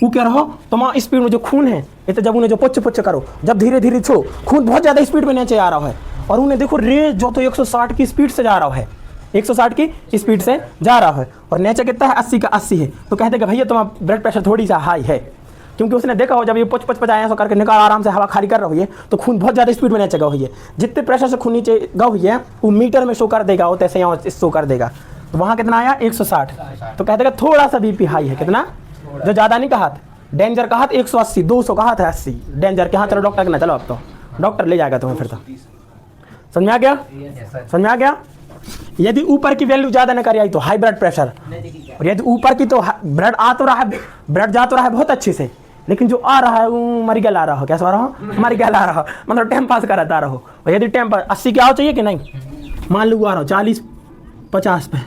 वो क्या रहो तुम्हारा स्पीड में जो खून है, ये तो जब उन्हें जो पुच्छ पुच्छ करो, जब धीरे धीरे छो, खून बहुत ज़्यादा स्पीड में नीचे आ रहा है, और उन्हें देखो रेस जो तो 160 की स्पीड से जा रहा है, 160 की स्पीड से जा रहा है, और नीचे कितना है, 80 का 80 है, तो कहते हैं भैया तुम्हारा ब्लड प्रेशर थोड़ी सा हाई है, क्योंकि उसने देखा हो जब ये पुच पुच पचाया सो करके निकाल आराम से हवा खाली कर रही है, तो खून बहुत ज़्यादा स्पीड में नीचे गई हुई है। जितने प्रेशर से खून नीचे गई हुई है वो मीटर में शो कर देगा, वो तैसे यहाँ शो कर देगा। तो वहाँ कितना आया, 160। तो कहते हैं थोड़ा सा बीपी हाई है, कितना, जो ज़्यादा नहीं कहा, डेंजर कहा 180, 200 कहा था 80, डेंजर के हाँ चलो डॉक्टर के ना, चलो अब तो डॉक्टर ले जाएगा तुम्हें फिर तो। समझ में आ गया, समझ में आ गया। यदि ऊपर की वैल्यू ज़्यादा न कर आई तो हाई ब्लड प्रेशर, और यदि ऊपर की तो ब्लड आ तो रहा है, ब्लड जा तो रहा है बहुत अच्छे से, लेकिन जो आ रहा है वो मर गया आ रहा हो, कैसा आ रहा हो, मर गया आ रहा हो, मतलब टाइम पास कराता रहो। और यदि टाइम पास 80 क्या हो चाहिए कि नहीं, मान लो आ रहा हो 40-50 पे,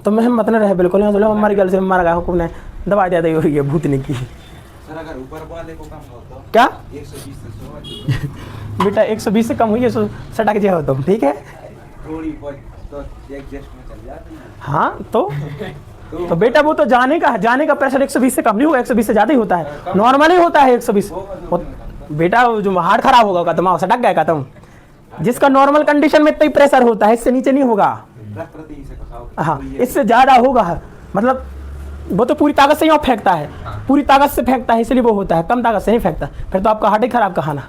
तो मैं मत न रहे बिल्कुल, मर गया से मर गया, ने दवा दे दी हुई है भूतने की। क्या बेटा 120 से कम हुई है, सटक जाओ तुम, ठीक है। हाँ तो बेटा वो तो जाने का प्रेशर 120 से कम नहीं होगा, 120 से ज़्यादा ही होता है, नॉर्मल ही होता है 120। बेटा जो हार्ट खराब होगा तुम सटक गए तुम, जिसका नॉर्मल कंडीशन में इतना ही प्रेशर होता है, इससे नीचे नहीं होगा, हाँ इससे ज़्यादा होगा। मतलब वो तो पूरी ताकत से यहाँ फेंकता है, पूरी ताकत से फेंकता है, इसलिए वो होता है, कम ताकत से नहीं फेंकता, फिर तो आपका हार्ट ही खराब कहाना।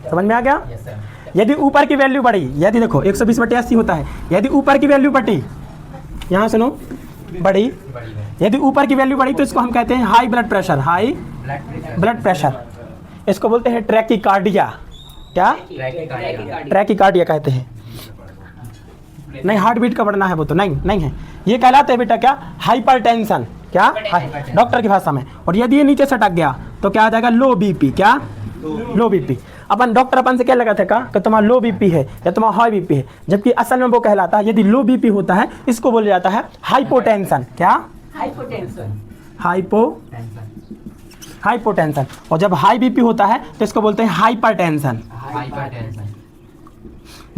समझ में आ गया। यदि ऊपर की वैल्यू बढ़ी, यदि देखो 120/80 होता है, यदि ऊपर की वैल्यू बढ़ी, यहाँ सुनो बढ़ी, यदि ऊपर की वैल्यू बढ़ी तो इसको हम कहते हैं high blood pressure, high blood pressure, इसको बोलते हैं ट्रैकीकार्डिया। क्या, ट्रैकीकार्डिया कहते हैं। नहीं हार्ट बीट का बढ़ना है वो तो नहीं है, ये कहलाते हैं बेटा क्या, हाइपरटेंशन, क्या डॉक्टर की भाषा में। और यदि ये नीचे सटक गया तो क्या आ जाएगा, लो बीपी, क्या लो बीपी। अपन डॉक्टर अपन से क्या लगा था कि तुम्हारा लो बीपी है या तुम्हारा हाई बीपी है, जबकि असल में वो कहलाता है, यदि लो बीपी होता है इसको बोला जाता है हाइपोटेंशन, क्या हाइपोटेंशन। और जब हाई बीपी होता है तो इसको बोलते हैं हाइपरटेंशन।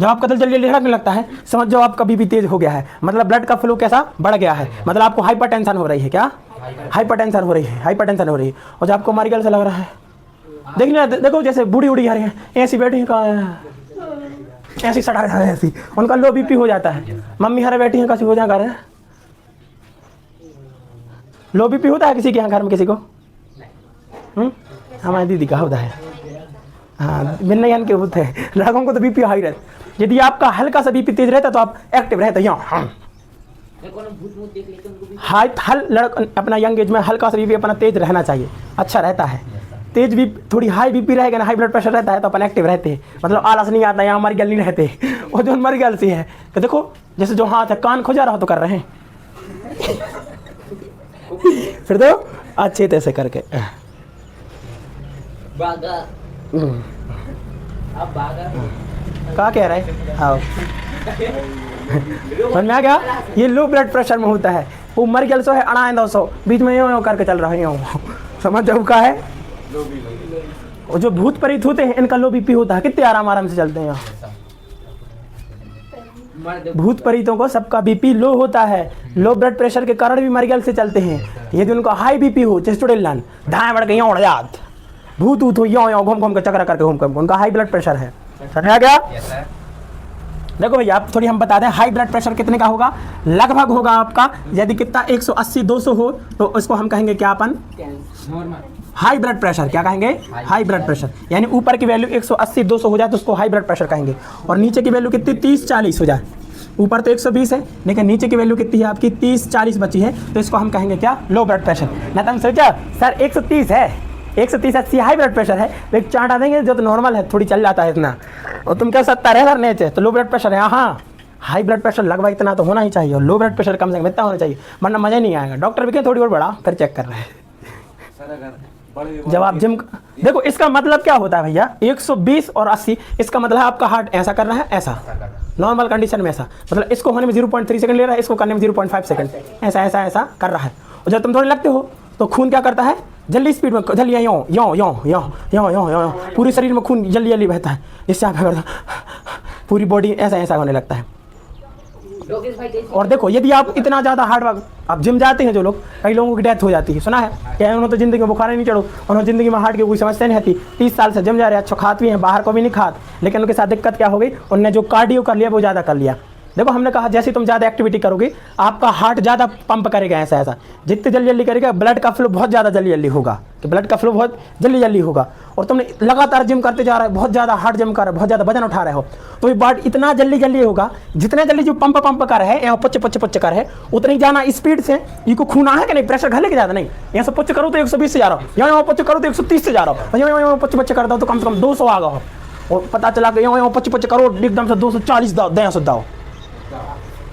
जब आपका दिल जल्दी धड़कने लगता है समझ जाओ आपका बीपी तेज हो गया है, मतलब ब्लड का फ्लो कैसा बढ़ गया है, मतलब आपको हाइपरटेंशन हो रही है, क्या हाइपरटेंशन हो रही है, हाइपरटेंशन हो रही है। और जब आपको मरगल से लग रहा है, देखना देखो जैसे बूढ़ी उड़ी आ रही है, ऐसी बैठी का ऐसी सड़ा रहा है, ऐसी उनका लो बीपी हो जाता है। मम्मी हरे बैठी हैं कैसी हो जाएगा, लो बीपी होता है किसी के यहाँ घर में, किसी को हमारी दीदी का होता है, हाँ बिन्ना के होते हैं, लड़कों को तो बीपी हाई रहता। यदि आपका हल्का सा बीपी तेज रहता है तो आप एक्टिव रहते हैं, यहाँ अपना यंग एज में हल्का सा बीपी अपना तेज रहना चाहिए, अच्छा रहता है। तेज भी थोड़ी हाई बीपी रहेगा ना, हाई ब्लड प्रेशर रहता है तो अपन एक्टिव रहते हैं, मतलब आलस नहीं आता, यहाँ मर गल नहीं रहते। और जो मर गल सी है तो देखो जैसे जो हाथ है कान खोजा रहा तो कर रहे हैं फिर तो अच्छे तरह से करके। बागा अब बागा क्या कह रहा है? हाँ समझ में आ गया? ये लो ब्लड प्रेशर में होता है। वो मर गया सो है 200 बीच में यूँ करके चल रहा है यूँ, समझ जाओ का है। और जो भूत प्रेत होते हैं इनका लो बीपी होता है, कितने आराम से चलते हैं यहाँ। भूत प्रेतों को सबका बीपी लो होता है, लो ब्लड प्रेशर के कारण भी मरगल से चलते हैं। यदि उनका हाई बीपी हो, चेस्टोडेलन धाए बढ़ के यूँ उड़ जात, भूत हो यूँ घूम घूम के चक्कर करके घूम घूम, उनका हाई ब्लड प्रेशर है। समझ आ गया? देखो भैया आप थोड़ी हम बता दें, हाई ब्लड प्रेशर कितने का होगा? लगभग होगा आपका, यदि कितना 180-200 हो तो उसको हम कहेंगे क्या अपन? High blood pressure. क्या कहेंगे? High blood pressure. यानी ऊपर की वैल्यू 180-200 हो जाए तो उसको हाई ब्लड प्रेशर कहेंगे, और नीचे की वैल्यू कितनी 30-40 हो जाए। ऊपर तो 120 है लेकिन नीचे की वैल्यू कितनी है आपकी 30-40 बची है, तो इसको हम कहेंगे क्या? Low blood pressure. ना तुम सोचा सर 130 है, 130-80 हाई ब्लड प्रेशर है, तो एक चार्ट आ देंगे जो तो नॉर्मल है, थोड़ी चल जाता है इतना, और तुम क्या 70 है सर नेचे तो लो ब्लड प्रेशर है। हाँ हाई ब्लड प्रेशर लगभग इतना तो होना ही चाहिए, और लो ब्लड प्रेशर कम से कम इतना होना चाहिए, वरना मज़ा नहीं आएगा। डॉक्टर भी क्या थोड़ी और बड़ा फिर चेक कर रहे हैं। जब आप जिम देखो, इसका मतलब क्या होता है भैया? 120 और 80, इसका मतलब आपका हार्ट ऐसा कर रहा है, ऐसा नॉर्मल कंडीशन में ऐसा, मतलब इसको होने में 0.3 सेकंड ले रहा है, इसको करने में 0.5 सेकंड, ऐसा ऐसा ऐसा कर रहा है। और जब तुम थोड़े लगते हो तो खून क्या करता है? जल्दी स्पीड में, जल्दी यों यों यों यों यों यों यों, पूरे शरीर में खून जल्दी जल्दी बहता है, जिससे आप पूरी बॉडी ऐसा ऐसा होने लगता है। और देखो यदि आप इतना ज़्यादा हार्ड वर्क, आप जिम जाते हैं जो लोग, कई लोगों की डेथ हो जाती है, सुना है क्या? उन्होंने तो ज़िंदगी में बुखार नहीं चढ़ो, उन्होंने ज़िंदगी में हार्ट की कोई समस्या नहीं रहती, 30 साल से जिम जा रहे हैं, अच्छा खाते भी हैं, बाहर को भी नहीं खाते, लेकिन उनके साथ दिक्कत क्या हो गई? उनने जो कार्डियो कर लिया वो ज़्यादा कर लिया। देखो हमने कहा जैसे तुम ज़्यादा एक्टिविटी करोगे आपका हार्ट ज़्यादा पंप करेगा, ऐसा ऐसा जितने जल्दी जल्दी करेगा ब्लड का फ्लो बहुत ज़्यादा जल्दी जल्दी होगा, कि ब्लड का फ्लो बहुत जल्दी जल्दी होगा। और तुमने लगातार जिम करते जा रहे हो, बहुत ज़्यादा हार्ड जिम कर रहे हो, बहुत ज़्यादा वजन उठा रहे हो, तो ये ब्लड इतना जल्दी जल्दी होगा, जितना जल्दी जो पंप कर है या पुच्च कर है, उतनी जाना स्पीड से इनको खून आ है कि नहीं, प्रेशर घले के ज़्यादा नहीं। यहाँ से पुच्च करो तो 120 से जा रहा हूँ, यहाँ पुच्च करो तो 130 से जा रहा हूँ, यहाँ पुच्च करता हूँ तो कम से कम 200 आ गया हो, और पता चला कि यहाँ पुच्च करो एकदम से 240 दाओ।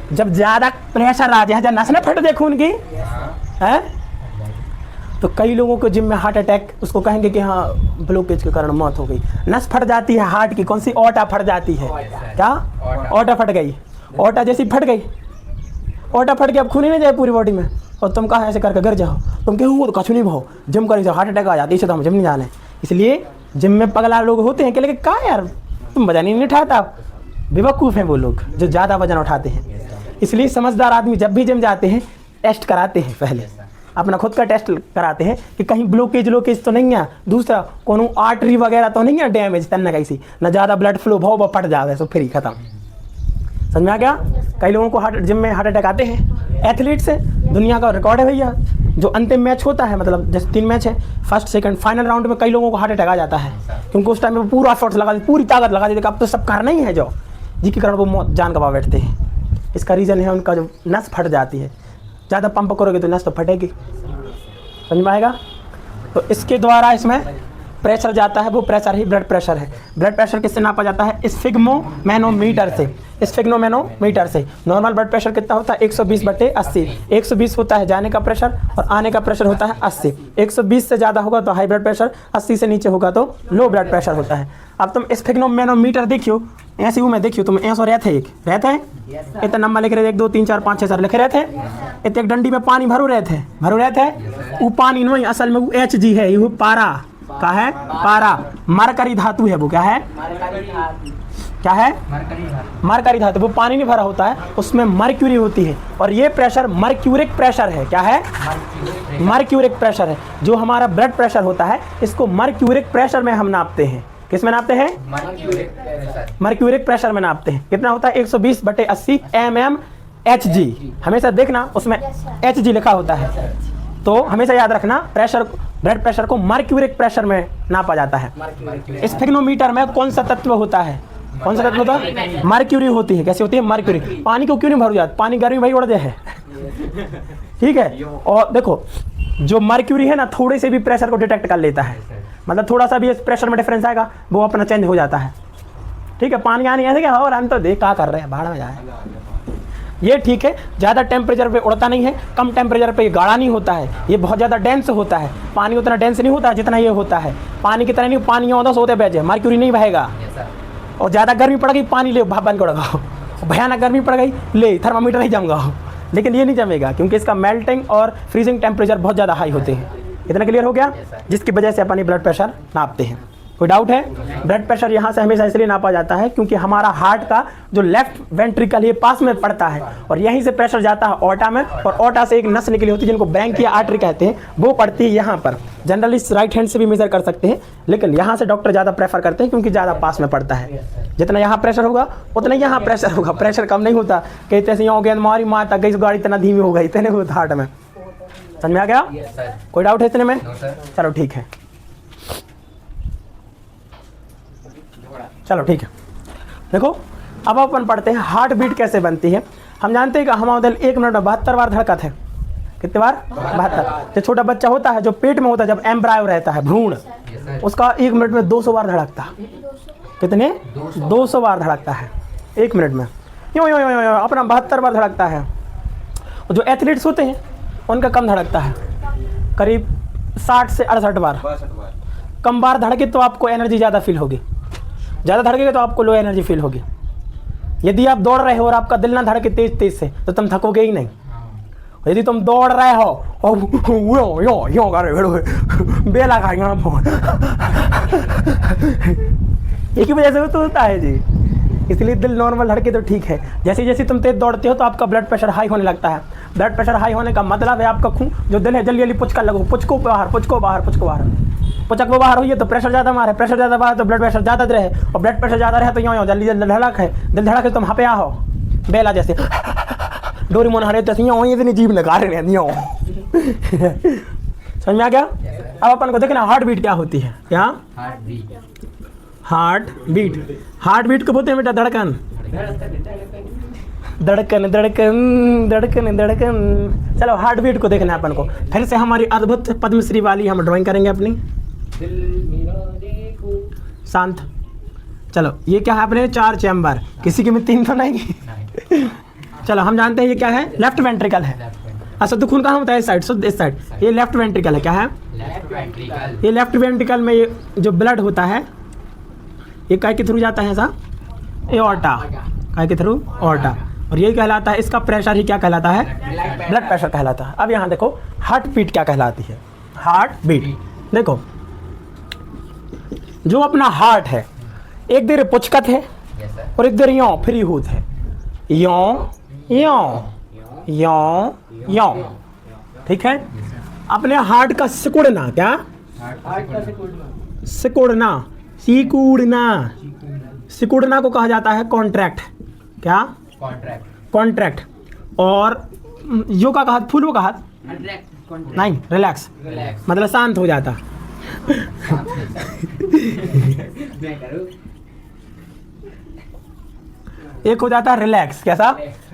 जब ज़्यादा प्रेशर आ जाए, जब नस न फट जाए खून की है, तो कई लोगों को जिम में हार्ट अटैक, उसको कहेंगे कि हाँ ब्लॉकेज के कारण मौत हो गई। नस फट जाती है हार्ट की, कौन सी? ओटा फट जाती है। क्या? ओटा फट गई, ओटा जैसी फट गई, ओटा फट के अब खून ही नहीं जाए पूरी बॉडी में, और तुम कहाँ ऐसे करके गिर जाओ, तुम क्यों तो कछु नहीं भाओ, जिम करी से हार्ट अटैक आ जाती है, तो हम जिम नहीं जाने। इसलिए जिम में पगला लोग होते हैं कि लेकिन कहा यार तुम वजन ही नहीं उठाता, बेवकूफ़ हैं वो लोग जो ज़्यादा वजन उठाते हैं। इसलिए समझदार आदमी जब भी जिम जाते हैं टेस्ट कराते हैं, पहले अपना खुद का टेस्ट कराते हैं कि कहीं ब्लॉकेज तो नहीं है, दूसरा कोनो आर्टरी वगैरह तो नहीं है डैमेज, तन्ना कैसी ना ज़्यादा ब्लड फ्लो भाव फट जाए तो फिर ही खत्म। समझ में आ गया? कई लोगों को जिम में हार्ट अटैक आते हैं। एथलीट से दुनिया का रिकॉर्ड है भैया, जो अंतिम मैच होता है, मतलब जैसे 3 मैच है, फर्स्ट सेकंड फाइनल राउंड में कई लोगों को हार्ट अटैक आ जाता है, क्योंकि उस टाइम में पूरा एफर्ट्स लगा देते, पूरी ताकत लगा देते, अब तो सब करना ही है जो, जिसके कारण वो मौत जान गवा बैठते हैं। इसका रीज़न है उनका जो नस फट जाती है, ज़्यादा पंप करोगे तो नस तो फटेगी। समझ में आएगा? तो इसके द्वारा इसमें प्रेशर जाता है, वो प्रेशर ही ब्लड प्रेशर है। ब्लड प्रेशर किससे नापा जाता है? स्फिग्मोमैनोमीटर से। स्फिग्मोमैनोमीटर से नॉर्मल ब्लड प्रेशर कितना होता है? 120/80। 120 होता है जाने का प्रेशर और आने का प्रेशर होता है 80। 120 से ज़्यादा होगा तो हाई ब्लड प्रेशर, 80 से नीचे होगा तो लो ब्लड प्रेशर होता है। अब तुम स्फिग्मोमैनोमीटर देखियो, ऐसे वो मैं देखियो, तुम ऐसा रहते हैं इतना नंबर लिख रहे थे, 1 2 3 4 5 6 7 लिखे रहते हैं, इतने एक डंडी में पानी भरो रहते हैं, वो पानी नहीं असल में वो Hg है, वो पारा का है, पारा मरकरी धातु है, वो क्या है? क्या है? मरकरी धातु। वो पानी नहीं भरा होता है, उसमें मर्क्यूरी होती है, और ये प्रेशर मर्क्यूरिक प्रेशर है। क्या है? मर्क्यूरिक प्रेशर है। जो हमारा ब्लड प्रेशर होता है इसको मर्क्यूरिक प्रेशर में हम नापते हैं। किस में नापते हैं? मर्क्यूरिक प्रेशर में नापते हैं। कितना होता है? 120/80 mmHg। हमेशा देखना उसमें Hg लिखा होता है, तो हमेशा याद रखना प्रेशर, ब्लड प्रेशर को मर्क्यूरिक प्रेशर में नापा जाता है। स्फिग्मोमीटर में कौन सा तत्व होता है? कौन सा तत्व होता है? मर्क्यूरी होती है। कैसे होती है? मर्क्यूरी। पानी को क्यों नहीं भर जाता? पानी गर्मी भाई उड़ जाए, ठीक है। और देखो जो मर्क्यूरी है ना, थोड़े से भी प्रेशर को डिटेक्ट कर लेता है, मतलब थोड़ा सा भी प्रेशर में डिफरेंस आएगा वो अपना चेंज हो जाता है, ठीक है। पानी आने ऐसे क्या, और हम तो देख क्या कर रहे हैं, बाहर में जाए। ये ठीक है, ज़्यादा टेम्परेचर पे उड़ता नहीं है, कम टेम्परेचर पे ये गाढ़ा नहीं होता है, ये बहुत ज़्यादा डेंस होता है। पानी उतना डेंस नहीं होता जितना ये होता है। पानी की तरह नहीं, पानी होता सोते बैठे मर्क्यूरी नहीं बहेगा। और ज़्यादा गर्मी पड़ गई पानी ले भाप बन कर लगाओ, भयानक गर्मी पड़ गई ले थर्मामीटर नहीं जमगाओ, लेकिन ये नहीं जमेगा क्योंकि इसका मेल्टिंग और फ्रीजिंग टेम्परेचर बहुत ज़्यादा हाई होते हैं। इतना क्लियर हो गया, जिसकी वजह से अपन ब्लड प्रेशर नापते हैं। कोई डाउट है? ब्लड प्रेशर यहाँ से हमेशा इसलिए नापा जाता है क्योंकि हमारा हार्ट का जो लेफ्ट वेंट्रिकल ये पास में पड़ता है और यहीं से प्रेशर जाता है ऑर्टा में, और ऑर्टा से एक नस निकली होती है जिनको ब्रैंकिया आर्टरी कहते हैं, वो पड़ती है यहाँ पर। जनरली राइट हैंड से भी मेजर कर सकते हैं, लेकिन यहाँ से डॉक्टर ज़्यादा प्रेफर करते हैं क्योंकि ज़्यादा पास में पड़ता है। जितना यहाँ प्रेशर होगा उतना यहाँ प्रेशर होगा, प्रेशर कम नहीं होता। कहते हैं यहाँ गेंद मारी माता गई गाड़ी इतना धीमी हो गई, इतने होता हार्ट में। समझ में आ गया? कोई डाउट है इतने में? चलो ठीक है, चलो ठीक है। देखो अब अपन पढ़ते हैं हार्ट बीट कैसे बनती है। हम जानते हैं कि हमारा दिल 1 मिनट में 72 बार धड़कत है। कितने बार? 72। जो छोटा बच्चा होता है, जो पेट में होता है, जब एम्ब्रायो रहता है भ्रूण, उसका 1 मिनट में 200 बार धड़कता है। कितने? 200 बार धड़कता है 1 मिनट में। यो यो यो यो अपना 72 बार धड़कता है। जो एथलीट्स होते हैं उनका कम धड़कता है, करीब 60 से 68 बार। कम बार धड़के तो आपको एनर्जी ज़्यादा फील होगी, ज़्यादा धड़केगा तो आपको लो एनर्जी फील होगी। यदि आप दौड़ रहे हो और आपका दिल ना धड़के तेज तेज से तो तुम थकोगे ही नहीं। यदि तुम दौड़ रहे हो और यो कर रहे बेला खाएंगे एक ही वजह से तो होता है जी। इसलिए दिल नॉर्मल धड़के तो ठीक है। जैसे जैसे तुम तेज दौड़ते हो तो आपका ब्लड प्रेशर हाई होने लगता है। ब्लड प्रेशर हाई होने का मतलब है आपका खून जो दिल है जल्दी जल्दी पुचका लगो, पुचको बाहर, पुचको बाहर, पुचको बाहर। पुचक वो बाहर हुई है तो प्रेशर ज़्यादा मारे, प्रेशर ज़्यादा बाहर तो ब्लड प्रेशर ज़्यादा रहे, और ब्लड प्रेशर ज़्यादा रहे तो यूँ जल्दी जल्दी धड़क है, दिल धड़क है तुम हपया हो बेला जैसे डोरीमोन हरे तो यूँ इतनी जीभ लगा रहे हैं यूँ। समझ में आ गया? अब अपन को देखना हार्ट बीट क्या होती है। क्या? Heart beat. हार्ट बीट को बोलते हैं बेटा धड़कन, धड़कन धड़कन धड़कन धड़कन। चलो हार्ट बीट को देखना है अपन को। फिर से हमारी अद्भुत पद्मश्री वाली हम ड्राइंग करेंगे अपनी। शांत। चलो ये क्या है अपने 4 चैम्बर, किसी के में 3 तो नहीं। चलो हम जानते हैं ये क्या है, लेफ्ट वेंट्रिकल है। अच्छा तो खून कहाँ होता है? इस साइड, शुद्ध इस साइड। ये लेफ्ट वेंट्रिकल है। क्या है? ये लेफ्ट वेंट्रिकल में ये जो ब्लड होता है ये काय के थ्रू जाता है ऐसा, एओर्टा, काय के थ्रू ऑर्टा, और यही कहलाता है, इसका प्रेशर ही क्या कहलाता है? ब्लड प्रेशर कहलाता है। अब यहाँ देखो हार्ट बीट क्या कहलाती है। हार्ट बीट देखो, जो अपना हार्ट है एक देर पुचकत है और एक देर यों फ्री होत है, यों यों यों यों। ठीक है? अपने हार्ट का सिकुड़ना, क्या सिकुड़ना, सिकुड़ना, सिकुड़ना को कहा जाता है कॉन्ट्रैक्ट। क्या? कॉन्ट्रैक्ट। और यो का कहा, फुल वो कहा नहीं, रिलैक्स, मतलब शांत हो जाता। एक हो जाता है रिलैक्स। कैसा?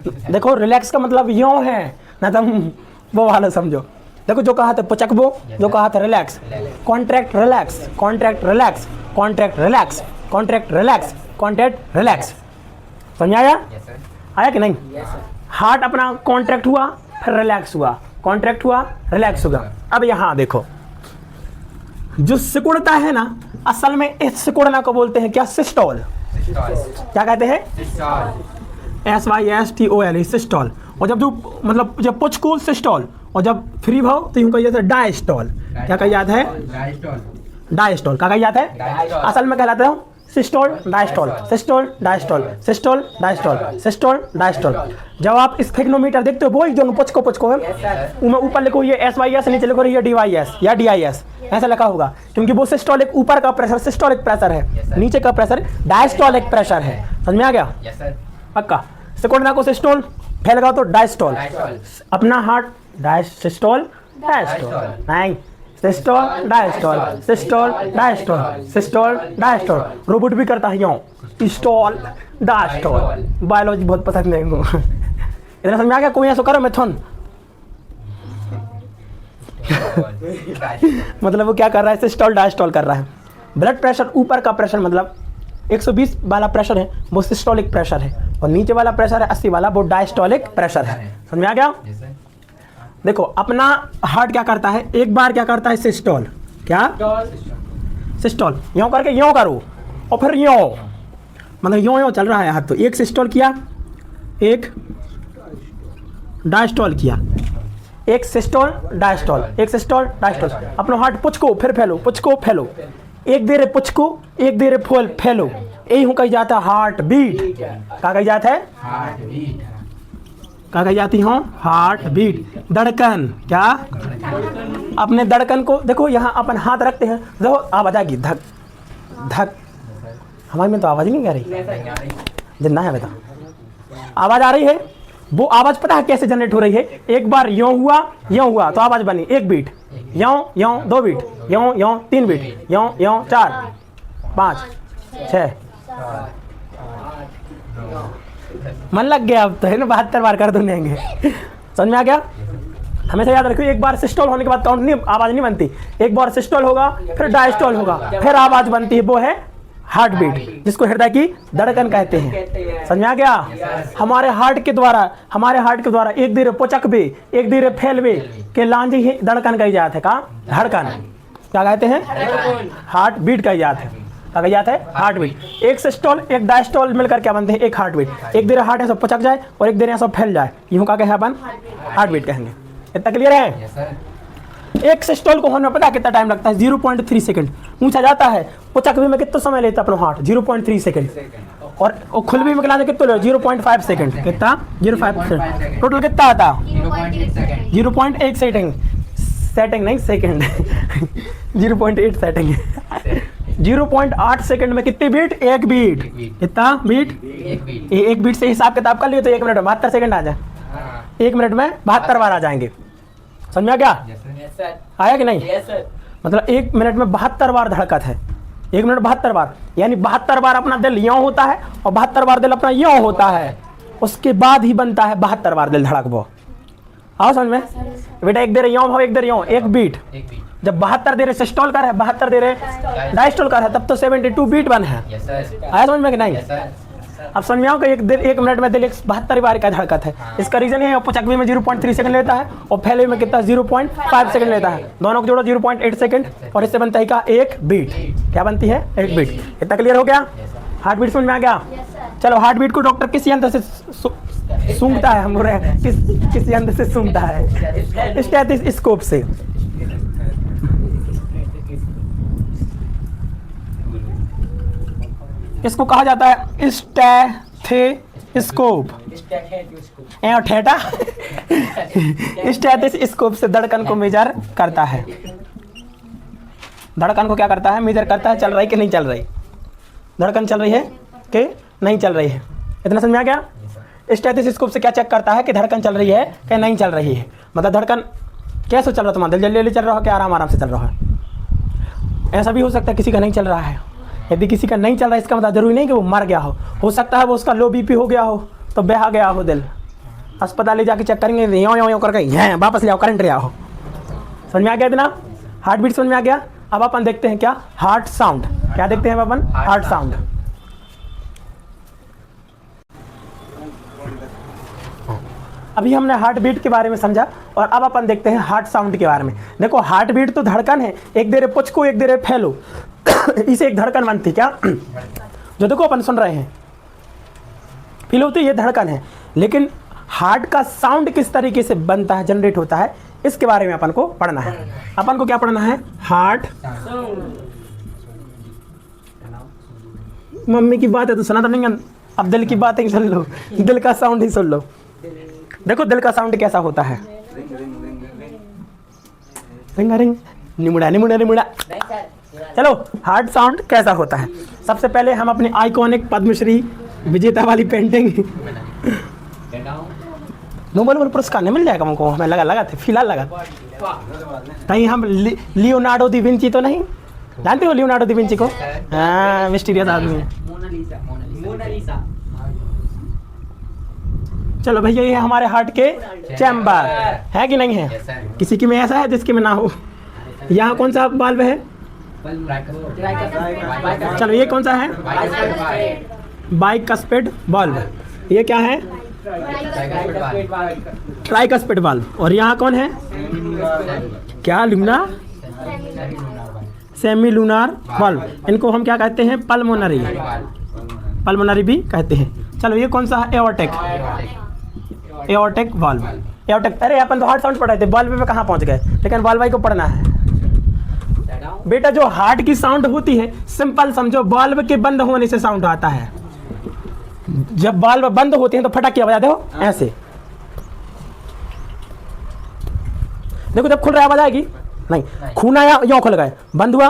देखो रिलैक्स का मतलब यूं है ना, तुम वो वाला समझो। देखो जो कहा था पुचकबो, जो कहा था relax, contract relax, contract relax, contract relax, contract relax, contract relax. समझ आया? आया कि नहीं? हार्ट अपना कॉन्ट्रैक्ट हुआ फिर रिलैक्स हुआ, कॉन्ट्रैक्ट हुआ रिलैक्स हुआ। अब यहाँ देखो जो सिकुड़ता है ना, असल में इस सिकुड़ना को बोलते हैं क्या? सिस्टोल। क्या कहते हैं? SYSTOL, systole. और जब जो मतलब जब पुचको सिस्टोल, और जब फ्री भाव तो यूं कही जाता है डायस्टोल। क्या कही जाता है? डायस्टोल। क्या कही जाता है? असल में कहलाता है systole diastole, systole diastole, systole diastole, systole diastole. जब आप स्फेग्नोमीटर देखते हो वो जो पुचको पुचको है, उसमें ऊपर लिखो ये SYS, नीचे लिखो ये DYS या DIS, ऐसा लिखा होगा क्योंकि वो सिस्टोलिक ऊपर का प्रेशर सिस्टोलिक प्रेशर है, नीचे का प्रेशर डायस्टोलिक प्रेशर है। समझ में आ गया? पक्का। सिकुड़ना को सिस्टोल, फैल लगाओ तो डायस्टोल। अपना हार्ट सिस्टोल डायस्टोल, नहीं systole diastole, systole diastole, systole diastole. Robot भी करता है यूं, स्टोल डायस्टोल। बायोलॉजी बहुत पसंद है इनको। इतना समझ में आ गया? कोई ऐसा करो मैथन। मतलब वो क्या कर रहा है? सिस्टोल डायस्टोल कर रहा है। ब्लड प्रेशर ऊपर का प्रेशर मतलब 120 वाला प्रेशर है वो सिस्टोलिक प्रेशर है, और नीचे वाला प्रेशर है 80 वाला, वो डायस्टोलिक प्रेशर है। समझ में आ गया? Yes, sir. देखो अपना हार्ट क्या करता है, एक बार क्या करता है सिस्टोल, क्या सिस्टोल, यूँ करके यूँ करो और फिर यूँ, मतलब यूँ यूँ चल रहा है हाथ, तो एक सिस्टोल किया, एक डायस्टोल किया, एक सिस्टोल डायस्टोल, एक सिस्टोल डायस्टोल। अपना हार्ट पुचको फिर फैलो, पुचको फैलो, एक देर पुचको एक देर फूल फैलो, यही हूँ कही जाता है हार्ट बीट। क्या कही जाता है? Heartbeat. क्या कही जाती हूँ? हार्ट बीट, धड़कन। क्या? अपने धड़कन को देखो, यहाँ अपन हाथ रखते हैं, देखो आवाज आएगी धक धक, हमारे में तो आवाज़ नहीं आ रही, जितना है बेटा आवाज़ आ रही है। वो आवाज़ पता है कैसे जनरेट हो रही है? एक बार यूँ हुआ तो आवाज़ बनी, एक बीट, यूँ यूँ 2 बीट, यूँ यूँ 3 बीट, यूँ यूँ 4 5 6। मन लग गया अब तो है ना, 72 बार कर दूंगे। समझ में आ गया? हमेशा याद रखिए, एक बार सिस्टोल होने के बाद काउंट नहीं, आवाज़ नहीं बनती। एक बार सिस्टोल होगा, फिर डायस्टोल होगा, फिर आवाज़ बनती है, वो है हार्ट बीट, जिसको हृदय की धड़कन कहते हैं। समझ में आ गया? हमारे हार्ट के द्वारा एक धीरे पुचक बे, एक धीरे फैल बे के लांजी ही धड़कन कही जाते है। कहा? धड़कन। क्या कहते हैं? हार्ट बीट कही जाते है। क्या कही जाता है? Heart beat. एक सिस्टोल एक डायस्टोल मिलकर क्या बनते हैं? एक हार्ट बीट। एक देर हार्ट ऐसा पुचक जाए और एक देर ऐसा फैल जाए, यूं का कहे अपन हार्ट बीट कहेंगे। इतना क्लियर है? Yes, sir. एक सिस्टोल को होने में पता कितना टाइम लगता है? 0.3 सेकंड। पूछा जाता है पुचक भी में कितना समय लेता है अपना हार्ट? 0.3 सेकंड। और खुल भी में खिलाने कितना ले? 0.5 सेकंड। कितना? 0.5 सेकंड। टोटल कितना आता? 0.8 seconds. 0.8 सेकंड। सेकंड नहीं, सेकंड। 0.8 सेकंड। 0.8 सेकंड में कितनी बीट? एक बीट। कितना बीट? एक beat. एक बीट से हिसाब किताब कर लिए तो 1 मिनट में 72 सेकंड आ जाए। हाँ. 1 मिनट में 72 बार आ जाएंगे। समझ में आ गया? Yes, sir. Yes, sir. आया कि नहीं? Yes, sir. मतलब 1 मिनट में 72 बार धड़कत है। 1 मिनट 72 बार, यानी 72 बार अपना दिल यूँ होता है और 72 बार दिल अपना यूँ होता है, उसके बाद ही बनता है 72 बार दिल धड़क। वो आओ समझ में बेटा, एक देर यूँ हो एक देर यूँ, एक बीट। एक beat. जब 72 देर सिस्टोल का है, 72 देर डायस्टोल का है, तब तो 72 बीट बन है। Yes, sir. आया समझ में कि नहीं? Yes, sir. अब समझ में आओ कि एक मिनट में दिल 72 बार का धड़कत है। इसका रीजन ये है, पुचकवी में 0.3 सेकंड लेता है और फैले में कितना? 0.5 सेकंड लेता है। दोनों को जोड़ो 0.8 सेकंड और इससे बनता है का एक बीट। क्या बनती है? एक बीट। इतना क्लियर हो गया? हार्ट बीट समझ में आ गया? चलो, हार्ट बीट को डॉक्टर किस यंत्र से सूंघता है? हम बोल रहे हैं किस यंत्र से सूंघता है? स्टेथोस्कोप से। इसको कहा जाता है स्टेथोस्कोप। ठेठा स्टेथोस्कोप से धड़कन को मेजर करता है। धड़कन को क्या करता है? मेजर करता है, चल रही कि नहीं चल रही, धड़कन चल रही है कि नहीं चल रही है। इतना समझ में आ गया? स्टेथोस्कोप से क्या चेक करता है कि धड़कन चल रही है कि नहीं चल रही है। मतलब धड़कन कैसे चल रहा है तुम्हारा? दिल जल्दी चल रहा है कि आराम आराम से चल रहा है? ऐसा भी हो सकता है किसी का नहीं चल रहा है। यदि किसी का नहीं चल रहा है, इसका मतलब जरूरी नहीं कि वो मर गया हो सकता है वो उसका लो बीपी हो गया हो, तो बहा गया हो दिल, अस्पताल ले जाके चेक करेंगे, यों करके हैं वापस ले आओ, करंट ले आओ। समझ में आ गया इतना? हार्ट बीट समझ में आ गया? अब अपन देखते हैं क्या? Heart sound. क्या देखते हैं अपन? Heart sound. अभी हमने हार्ट बीट के बारे में समझा और अब अपन देखते हैं हार्ट साउंड के बारे में। देखो, हार्ट बीट तो धड़कन है, एक देर पुचको एक देर फैलो, इसे एक धड़कन बनती। क्या? जो देखो अपन सुन रहे हैं, फील होती है, ये धड़कन है। लेकिन हार्ट का साउंड किस तरीके से बनता है, जनरेट होता है, इसके बारे में अपन को पढ़ना है। अपन को क्या पढ़ना है? हार्ट। मम्मी की बात है तो सुना तो नहीं, अब दिल की बात है सुन लो, दिल का साउंड ही सुन लो। देखो दिल का साउंड कैसा होता है? रिंग रिंग, निमुड़ा निमुड़ा निमुड़ा। चलो, हार्ट साउंड कैसा होता है? सबसे पहले हम अपनी आइकॉनिक पद्मश्री विजेता वाली पेंटिंग नोबेल पुरस्कार नहीं मिल जाएगा हमको? हमें लगा थे, फिलहाल लगा कहीं हम लियोनार्डो दी विंची तो नहीं? जानते हो लियोनार्डो दी विंची को? हाँ, मिस्टीरियस आदमी है। मोनालिसा। चलो भैया, ये हमारे हार्ट के चैम्बर है कि नहीं है? Yes, sir. किसी की में ऐसा है जिसकी में ना हो? यहाँ कौन सा बाल्ब है? चलो, ये कौन सा है? Bicuspid bulb. ये क्या है? Tricuspid valve. और यहाँ कौन है? क्या? Luna semi lunar valve. इनको हम क्या कहते हैं? पल्मोनरी, पल्मोनरी भी कहते हैं। चलो ये कौन सा है? Aortic, aortic valve. एओर्टिक, अरे अपन तो हार्ट साउंड पढ़ रहे थे, वाल्व पे कहाँ पहुँच गए, लेकिन वाल्व को पढ़ना है बेटा। जो हार्ट की साउंड होती है, सिंपल समझो, वाल्व के बंद होने से साउंड आता है। जब वाल्व बंद होते हैं तो फटाक की आवाज आते हो ऐसे। देखो जब खुल रहा है आवाज आएगी नहीं, खून आया यो खुल गए, बंद हुआ।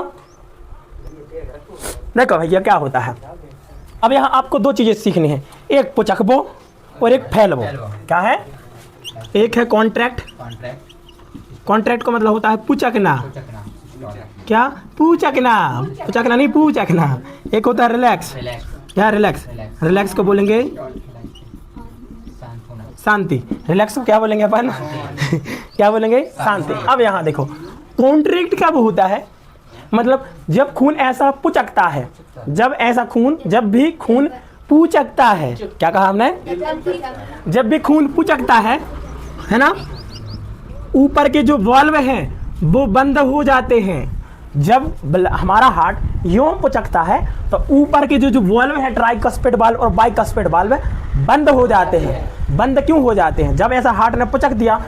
देखो भैया क्या होता है। अब यहाँ आपको दो चीजें सीखनी है, एक पुचकबो और एक फैलबो। क्या है? एक है कॉन्ट्रैक्ट, कॉन्ट्रैक्ट का मतलब होता है पुचकना। क्या? पूचकना, पुचकना नहीं, पूचकना। एक होता है रिलैक्स। क्या? रिलैक्स। रिलैक्स को बोलेंगे शांति। रिलैक्स को क्या बोलेंगे अपन? क्या बोलेंगे? शांति। अब यहाँ देखो, कॉन्ट्रैक्ट कब होता है? मतलब जब खून ऐसा पुचकता है, जब ऐसा खून, जब भी खून पुचकता है। क्या कहा हमने? जब भी खून पुचकता है ना, ऊपर के जो वाल्व हैं वो बंद हो जाते हैं। जब हमारा हार्ट यूं पुचकता है तो ऊपर के जो वाल्व है, ट्राइकस्पिड वाल्व और बाइकस्पिड वाल्व, बंद हो जाते हैं। बंद क्यों हो जाते हैं? जब ऐसा हार्ट ने पुचक दिया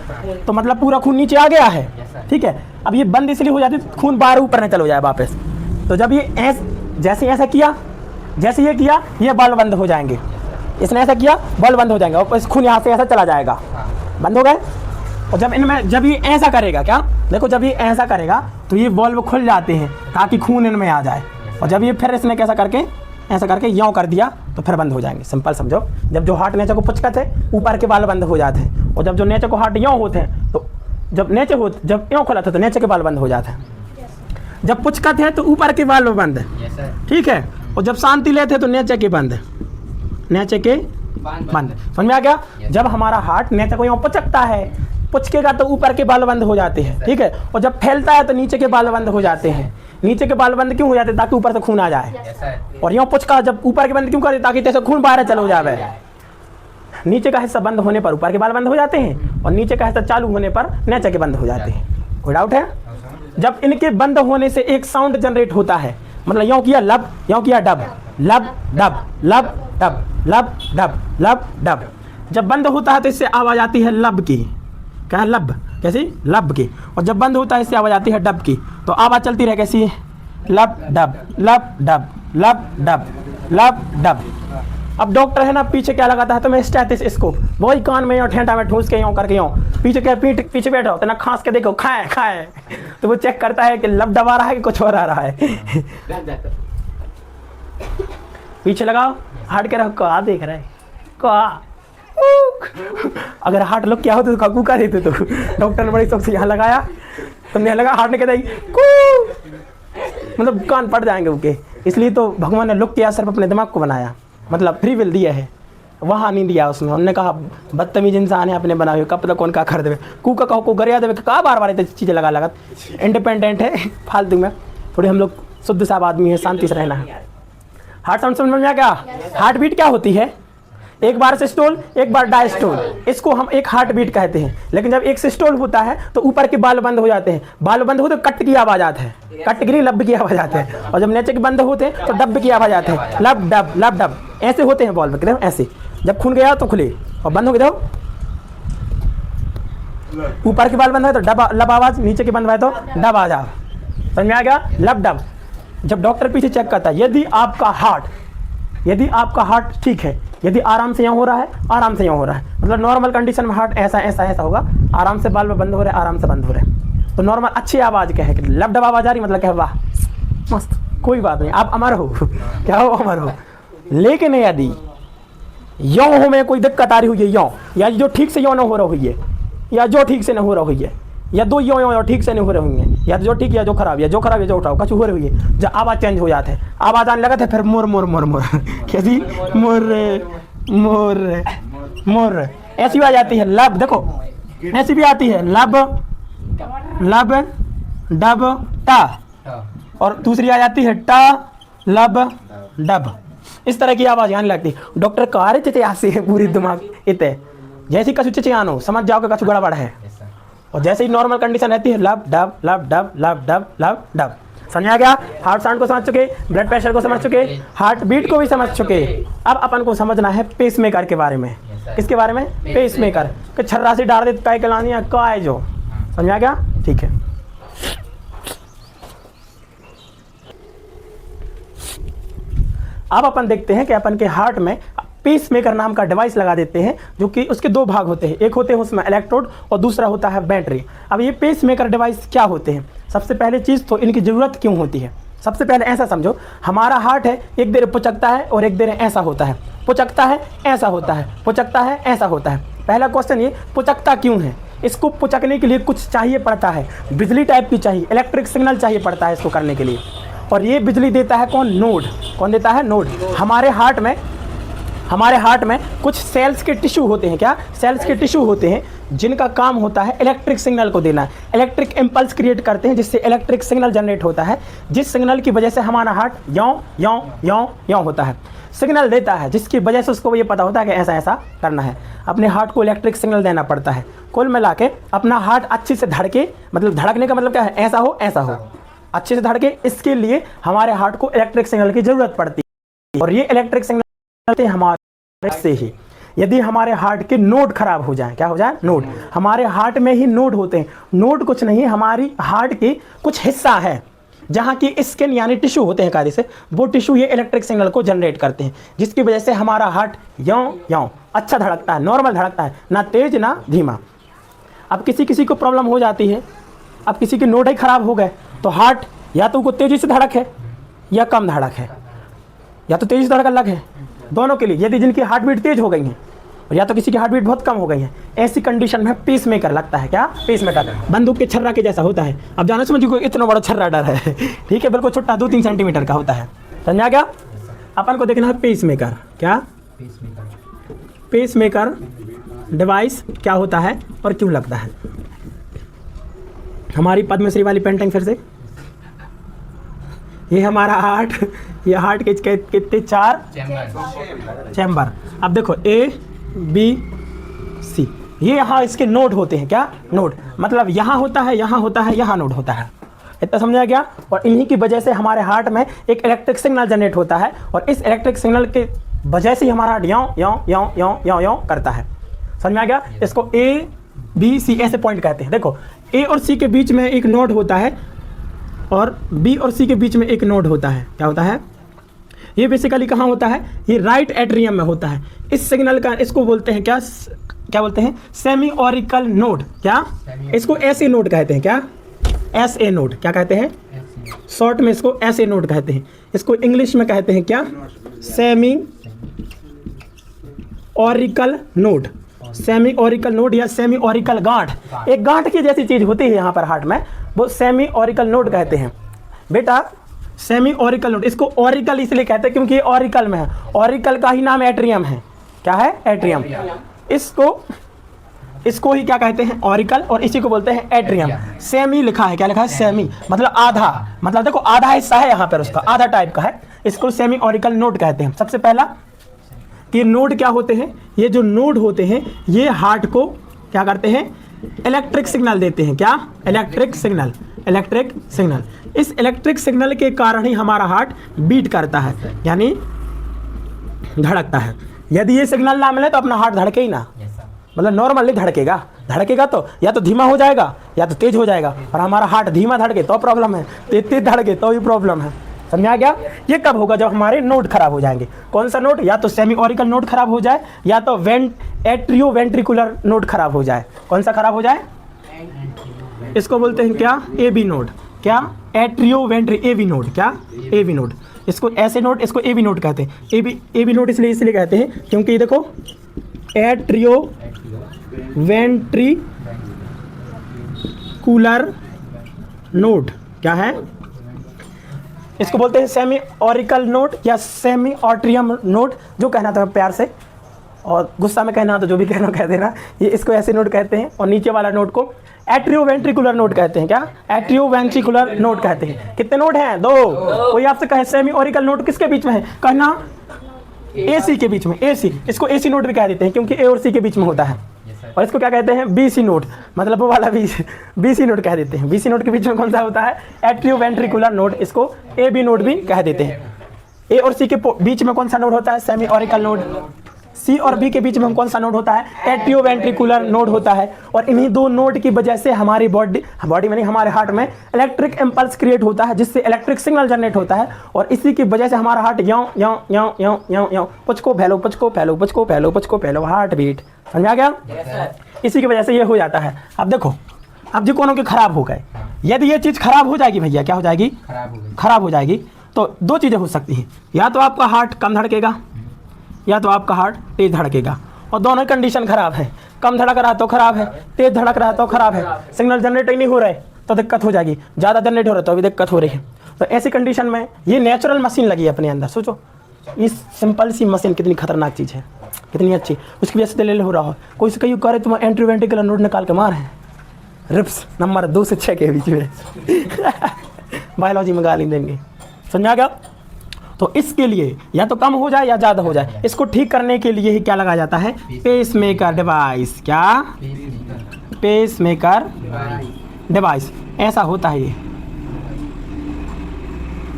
तो मतलब पूरा खून नीचे आ गया है, ठीक है। अब ये बंद इसलिए हो जाती है खून बाहर ऊपर न चलो जाए वापस। तो जब ये जैसे ऐसा किया, जैसे ये किया, ये वाल्व बंद हो जाएंगे। इसने ऐसा किया, वाल्व बंद हो जाएंगे और खून यहाँ से ऐसा चला जाएगा, बंद हो गए। और जब ये ऐसा करेगा, क्या देखो, जब ये ऐसा करेगा तो ये वाल्व खुल जाते हैं ताकि खून इनमें आ जाए। और जब ये फिर इसने कैसा करके ऐसा करके यों कर दिया तो फिर बंद हो जाएंगे। सिंपल समझो, जब जो हार्ट नीचे को पुचकते हैं ऊपर के वाल्व बंद हो जाते हैं, और जब जो नीचे को हार्ट यों होते हैं तो जब यों खुला था तो नीचे के वाल्व बंद हो जाते हैं। जब पुचकते हैं तो ऊपर के वाल्व बंद, ठीक है। और जब शांति लेते हैं तो नीचे के बंद, नीचे के बंद। समझ में आ गया? जब हमारा हार्ट नीचे को यों पुचकता है, पुचकेगा तो ऊपर के बाल बंद हो जाते हैं, ठीक है। और जब फैलता है तो नीचे के बाल बंद हो जाते हैं। नीचे के बाल बंद क्यों हो जाते हैं? ताकि ऊपर से खून आ जाए। और यूं पुचका जब ऊपर के बंद क्यों करते? ताकि जैसे खून बाहर चलो जाए। नीचे का हिस्सा बंद होने पर ऊपर के बाल बंद हो जाते हैं, और नीचे का हिस्सा चालू होने पर नीचे के बंद हो जाते हैं। कोई डाउट है? जब इनके बंद होने से एक साउंड जनरेट होता है, मतलब यूं किया लब, यूं किया डब, लब डब, लब डब, लब डब, लब डब। जब बंद होता है तो इससे आवाज आती है लब की। क्या है? लब। कैसी? लब की। और जब बंद होता है इससे आवाज आती है डब की। तो आवाज चलती रहे कैसी? लब डब, लब डब, लब डब, लब डब। अब डॉक्टर है ना, पीछे क्या लगाता है? तो मैं स्टेथोस्कोप, वही कान में ठेंटा में ठूस के यूं करके यूं पीछे क्या पीठ पीछे बैठो तो ना, खांस के देखो, खाए खाए, तो वो चेक करता है कि लब दबा रहा है कि कुछ और आ रहा है। पीछे लगाओ, हट के रखो, कहा देख रहा है, कहा। अगर हार्ट लोग क्या होते तो काकू का देते, तो डॉक्टर ने बड़ी शौक से यहाँ लगाया, तुमने लगा, हार्ट ने कहता मतलब कान पड़ जाएंगे उनके। इसलिए तो भगवान ने लुक के असर पर अपने दिमाग को बनाया, मतलब फ्री विल दिया है, वहाँ नहीं दिया उसने। उन्होंने कहा बदतमीज इंसान है अपने बनाए हुए, कब तक कौन का कर देवे, कू का कहो को गरिया देवे, कहा बार बार चीज़ें लगा लगा। इंडिपेंडेंट है, फालतू में थोड़ी हम लोग शुद्ध साफ आदमी है, शांति से रहना है। हार्ट साउंड समझ में आ गया? हार्ट बीट क्या होती है? एक बार सिस्टोल, एक बार डायस्टोल, इसको हम एक हार्ट बीट कहते हैं। लेकिन जब एक सिस्टोल होता है तो ऊपर के बाल बंद हो जाते हैं, बाल बंद होते तो कट की आवाज आती है, कट गिरी लब की आवाज आती है। और जब नीचे के बंद होते हैं तो डब की आवाज आती है, लब डब, लब डब। ऐसे होते हैं बॉल में, ऐसे। जब खून गया तो खुले और बंद हो गए तो ऊपर के बाल बंद है तो डब लब आवाज, नीचे के बंद हुआ तो डब आ जाओ। समझ में आ गया? लब डब। जब डॉक्टर पीछे चेक करता है, यदि आपका हार्ट ठीक है, यदि आराम से यहाँ हो रहा है, आराम से यहाँ हो रहा है, मतलब नॉर्मल कंडीशन में हार्ट ऐसा ऐसा ऐसा होगा, आराम से बाल में बंद हो रहे हैं, आराम से बंद हो रहे हैं, तो नॉर्मल अच्छी आवाज़ क्या है कि लब डब आवाज आ रही, मतलब क्या है, वाह मस्त, कोई बात नहीं, आप अमर हो। क्या हो? अमर हो। लेकिन यदि यों हो में कोई दिक्कत आ रही हुई है, यों, या जो ठीक से यों न हो रही हुई है, या जो ठीक से न हो रही हुई है, या दो यों ठीक से नहीं हो रही हुई है, या जो ठीक या जो खराब, या जो खराब या जो उठाओ कुछ हो रही है, जब आवाज़ चेंज हो जाते हैं, आवाज़ आने लगा था फिर मोर मोर मोर मोर, कैसी? मोर मोर मोर, ऐसी आवाज आती है। लब, देखो ऐसी भी आती है, लब लब डब टा, और दूसरी आ जाती है टा लब डब। इस तरह की आवाज़ आने लगती है। डॉक्टर कह रहे थे ऐसे है पूरी दिमाग इतने जैसे कछु चिचियानो समझ जाओ कि कछु गड़बड़ है। Yes, sir. और जैसे ही नॉर्मल कंडीशन रहती है लब डब लब डब लब डब लब डब। समझ आ गया? हार्ट साउंड को समझ चुके, ब्लड प्रेशर को समझ चुके, हार्ट बीट को भी समझ चुके। अब अपन को समझना है पेस मेकर के बारे में। sir. किसके बारे में? पेस मेकर कि छर्रा से डाल दे काय कलानी है का है जो। समझ आ गया? ठीक है। अब अपन देखते हैं कि अपन के हार्ट में पेस मेकर नाम का डिवाइस लगा देते हैं, जो कि उसके दो भाग होते हैं, एक होते हैं उसमें इलेक्ट्रोड और दूसरा होता है बैटरी। अब ये पेस मेकर डिवाइस क्या होते हैं? सबसे पहले चीज़ तो इनकी ज़रूरत क्यों होती है। सबसे पहले ऐसा समझो, हमारा हार्ट है, एक देर पुचकता है और एक देर ऐसा होता है, पुचकता है ऐसा होता है, पुचकता है ऐसा होता है। पहला क्वेश्चन ये, पुचकता क्यों है? इसको पुचकने के लिए कुछ चाहिए पड़ता है, बिजली टाइप की चाहिए, इलेक्ट्रिक सिग्नल चाहिए पड़ता है इसको करने के लिए। और ये बिजली देता है कौन? नोड। कौन देता है? नोड। हमारे हार्ट में कुछ सेल्स के टिश्यू होते हैं। क्या? सेल्स के टिश्यू होते हैं जिनका काम होता है इलेक्ट्रिक सिग्नल को देना, इलेक्ट्रिक इम्पल्स क्रिएट करते हैं जिससे इलेक्ट्रिक सिग्नल जनरेट होता है, जिस सिग्नल की वजह से हमारा हार्ट यों यों यों यों होता है। सिग्नल देता है जिसकी वजह से उसको ये पता होता है कि ऐसा ऐसा करना है। अपने हार्ट को इलेक्ट्रिक सिग्नल देना पड़ता है। कुल मिला के अपना हार्ट अच्छे से धड़के, मतलब धड़कने का मतलब क्या है? ऐसा हो ऐसा हो, अच्छे से धड़के। इसके लिए हमारे हार्ट को इलेक्ट्रिक सिग्नल की ज़रूरत पड़ती है। और ये इलेक्ट्रिक सिग्नल हमारे से ही, यदि हमारे हार्ट के नोड खराब हो जाए, क्या हो जाए? नोड। हमारे हार्ट में ही नोड होते हैं। नोड कुछ नहीं, हमारी हार्ट के कुछ हिस्सा है जहाँ की स्किन यानी टिश्यू होते हैं कायदे से, वो टिश्यू ये इलेक्ट्रिक सिग्नल को जनरेट करते हैं, जिसकी वजह से हमारा हार्ट यों यों अच्छा धड़कता है, नॉर्मल धड़कता है, ना तेज ना धीमा। अब किसी को प्रॉब्लम हो जाती है, अब किसी के नोड ही खराब हो गए तो हार्ट या तो उनको तेजी से धड़क है या कम धड़क है, या तो तेजी से धड़क अलग है, दोनों के लिए। यदि जिनकी हार्ट बीट तेज हो गई है और या तो किसी की हार्ट बीट बहुत कम हो गई है, ऐसी कंडीशन में पेस मेकर लगता है। क्या? पेस मेकर बंदूक के छर्रा के जैसा होता है। अब जाना समझिए कोई इतना बड़ा छर्रा डर है, ठीक है, बिल्कुल छोटा 2-3 सेंटीमीटर का होता है। समझा क्या? अपन को देखना है पेस मेकर। क्या? पेस मेकर डिवाइस क्या होता है और क्यों लगता है। हमारी पद्मश्री वाली पेंटिंग फिर से, ये हमारा हार्ट, ये हार्ट के कितने? 4 चैम्बर। अब देखो A B C, ये यहाँ इसके नोड होते हैं। क्या? नोड मतलब यहाँ होता है, यहाँ होता है, यहाँ नोड होता है। इतना समझा गया? और इन्हीं की वजह से हमारे हार्ट में एक इलेक्ट्रिक सिग्नल जनरेट होता है और इस इलेक्ट्रिक सिग्नल के वजह से हमारा हार्ट यों यों यों यों यों यों करता है। समझ में आ गया? इसको A B C ऐसे पॉइंट कहते हैं। देखो A और C के बीच में एक नोड होता है और B और C के बीच में एक नोड होता है। क्या होता है? ये बेसिकली कहाँ होता है? ये राइट एट्रियम में होता है। इस सिग्नल का, इसको बोलते हैं क्या? क्या बोलते हैं? Semi auricle node. क्या? इसको ऐसे नोड कहते हैं। क्या? SA node. क्या कहते हैं? शॉर्ट में इसको SA नोड कहते हैं। इसको इंग्लिश में कहते हैं क्या? Semi auricle node. Semi auricle node या सेमी ऑरिकल गांठ, एक गांठ की जैसी चीज होती है यहाँ पर हार्ट में, वो सेमी ऑरिकल नोड कहते हैं। बेटा सेमी ऑरिकल नोड, इसको ऑरिकल इसलिए कहते हैं क्योंकि ये ऑरिकल में है। ऑरिकल का ही नाम एट्रियम है। क्या है? एट्रियम। इसको ही क्या कहते हैं? ऑरिकल, और इसी को बोलते हैं एट्रियम। सेमी लिखा है। क्या लिखा है? सेमी मतलब आधा, मतलब देखो आधा हिस्सा है यहाँ पर उसका, आधा टाइप का है। इसको सेमी ऑरिकल नोड कहते हैं। सबसे पहला कि नोड क्या होते हैं? ये जो नोड होते हैं ये हार्ट को क्या करते हैं? इलेक्ट्रिक सिग्नल देते हैं। क्या? Electric signal. इलेक्ट्रिक सिग्नल, इस इलेक्ट्रिक सिग्नल के कारण ही हमारा हार्ट बीट करता है, यानी धड़कता है। यदि ये सिग्नल ना मिले तो अपना हार्ट धड़के ही ना, मतलब नॉर्मली धड़केगा। धड़केगा तो या तो धीमा हो जाएगा या तो तेज हो जाएगा। और हमारा हार्ट धीमा धड़के तो प्रॉब्लम है, तेज धड़के तो भी प्रॉब्लम है। समझा गया? ये कब होगा? जब हमारे नोड खराब हो जाएंगे। कौन सा नोड? या तो सेमी ऑरिकल नोड खराब हो जाए या तो एट्रियो वेंट्रिकुलर नोड खराब हो जाए। कौन सा खराब हो जाए? इसको बोलते हैं क्या? AB node. क्या? Atrioventricular AB node. क्या? AB node. इसको ऐसे नोड, इसको AB नोड कहते हैं। AB नोड इसलिए कहते हैं क्योंकि देखो एट्रियो वेंट्रिकुलर नोड क्या है? इसको बोलते हैं सेमी ऑरिकल नोड या सेमी ऑट्रियम नोड, जो कहना था प्यार से, और गुस्सा में कहना तो जो भी कहना कह देना। ये इसको ऐसे नोड कहते हैं और नीचे वाला नोड को एट्रियो वेंट्रिकुलर नोड कहते हैं। क्या? एट्रियो वेंट्रिकुलर नोड कहते हैं। कितने नोड हैं? 2। कोई आपसे कहे सेमी ऑरिकल नोड किसके बीच में है? कहना ए सी के बीच में, ए सी, इसको ए सी नोड भी कह देते हैं क्योंकि ए और सी के बीच में होता है। और इसको क्या कहते हैं, बी सी नोड, मतलब वो वाला बी सी नोड कह देते हैं। बी सी नोड के बीच में कौन सा होता है, एट्रियोवेंट्रिकुलर नोड, इसको ए बी नोड भी कह देते हैं। ए और सी के बीच में कौन सा नोड होता है, सेमी ऑरिकल नोड। सी और बी के बीच में कौन सा नोड होता है, एट्रियोवेंट्रिकुलर नोड होता है। और इन्हीं दो नोड की वजह से हमारी बॉडी में नहीं, हमारे हार्ट में इलेक्ट्रिक इम्पल्स क्रिएट होता है, जिससे इलेक्ट्रिक सिग्नल जनरेट होता है। और इसी की वजह से हमारा हार्ट यों यों यों यों यों यों पुचको फैलो पुचको फैलो पुचको फैलो पुचको फैलो, हार्ट बीट, समझा गया। इसी की वजह से ये हो जाता है। अब देखो, अब जो कोनो के खराब हो गए, यदि ये चीज़ खराब हो जाएगी भैया, क्या हो जाएगी, खराब हो जाएगी, तो दो चीज़ें हो सकती हैं, या तो आपका हार्ट कम धड़केगा या तो आपका हार्ट तेज धड़केगा। और दोनों कंडीशन खराब है, कम धड़क रहा तो खराब है, तेज धड़क रहा तो खराब है। सिग्नल जनरेट ही नहीं हो रहे तो दिक्कत हो जाएगी, ज़्यादा जनरेट हो रहा तो भी दिक्कत हो रही है। तो ऐसी कंडीशन में ये नेचुरल मशीन लगी है अपने अंदर। सोचो इस सिंपल सी मशीन कितनी खतरनाक चीज़ है, कितनी अच्छी, उसकी वजह से दिल हो रहा हो। कोई से कहीं करे तुम एंट्रीवेंट्रिकुलर नोड निकाल के मार है, रिप्स नंबर 2 से 6 के बीच में बायोलॉजी में गाली देंगे, समझा गया। तो इसके लिए या तो कम हो जाए या ज़्यादा हो जाए, इसको ठीक करने के लिए ही क्या लगाया जाता है, पेस मेकर डिवाइस। क्या, पेस मेकर डिवाइस, ऐसा होता है, ये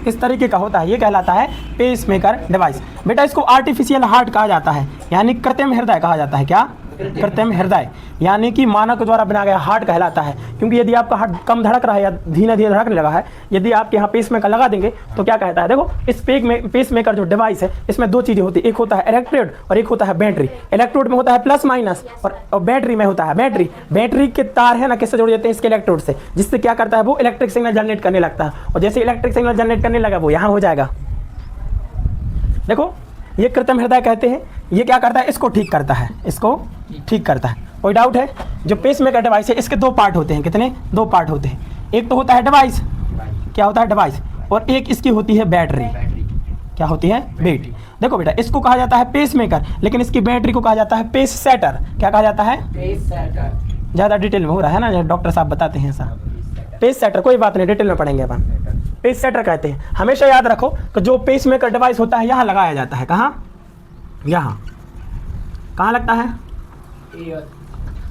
इस तरीके का होता है, ये कहलाता है पेस मेकर डिवाइस। बेटा इसको आर्टिफिशियल हार्ट कहा जाता है, यानी कृत्रिम हृदय कहा जाता है। क्या, कृत्रिम हृदय, यानी कि मानव द्वारा बनाया गया हार्ट कहलाता है। क्योंकि यदि आपका हार्ट कम धड़क रहा है या धीरे धीरे धड़कने लगा है, यदि आप यहाँ पेस मेकर लगा देंगे तो क्या कहता है, देखो इस पेस मेकर जो डिवाइस है इसमें दो चीज़ें होती है, एक होता है इलेक्ट्रोड और एक होता है बैटरी। इलेक्ट्रोड में होता है प्लस माइनस और बैटरी में होता है बैटरी। बैटरी के तार है ना किससे जोड़ देते हैं, इसके इलेक्ट्रोड से, जिससे क्या करता है वो इलेक्ट्रिक सिग्नल जनरेट करने लगता है। और जैसे इलेक्ट्रिक सिग्नल जनरेट करने लगा वो यहाँ हो जाएगा। देखो ये कृत्रिम हृदय कहते हैं। ये क्या करता है, इसको ठीक करता है, इसको ठीक करता है। कोई डाउट है, जो पेस मेकर डिवाइस है इसके दो पार्ट होते हैं। कितने, दो पार्ट होते हैं। एक तो होता है डिवाइस, क्या होता है डिवाइस, और एक इसकी होती है बैटरी। क्या होती है, बैटरी। देखो बेटा इसको कहा जाता है पेस मेकर, लेकिन इसकी बैटरी को कहा जाता है पेस सेटर। क्या कहा जाता है, पेस सेटर। ज़्यादा डिटेल में हो रहा है ना, डॉक्टर साहब बताते हैं ऐसा। पेस सेटर, कोई बात नहीं, डिटेल में पढ़ेंगे अपन। पेस सेटर कहते हैं। हमेशा याद रखो कि जो पेस मेकर डिवाइस होता है यहाँ लगाया जाता है। कहाँ, यहाँ कहाँ लगता है,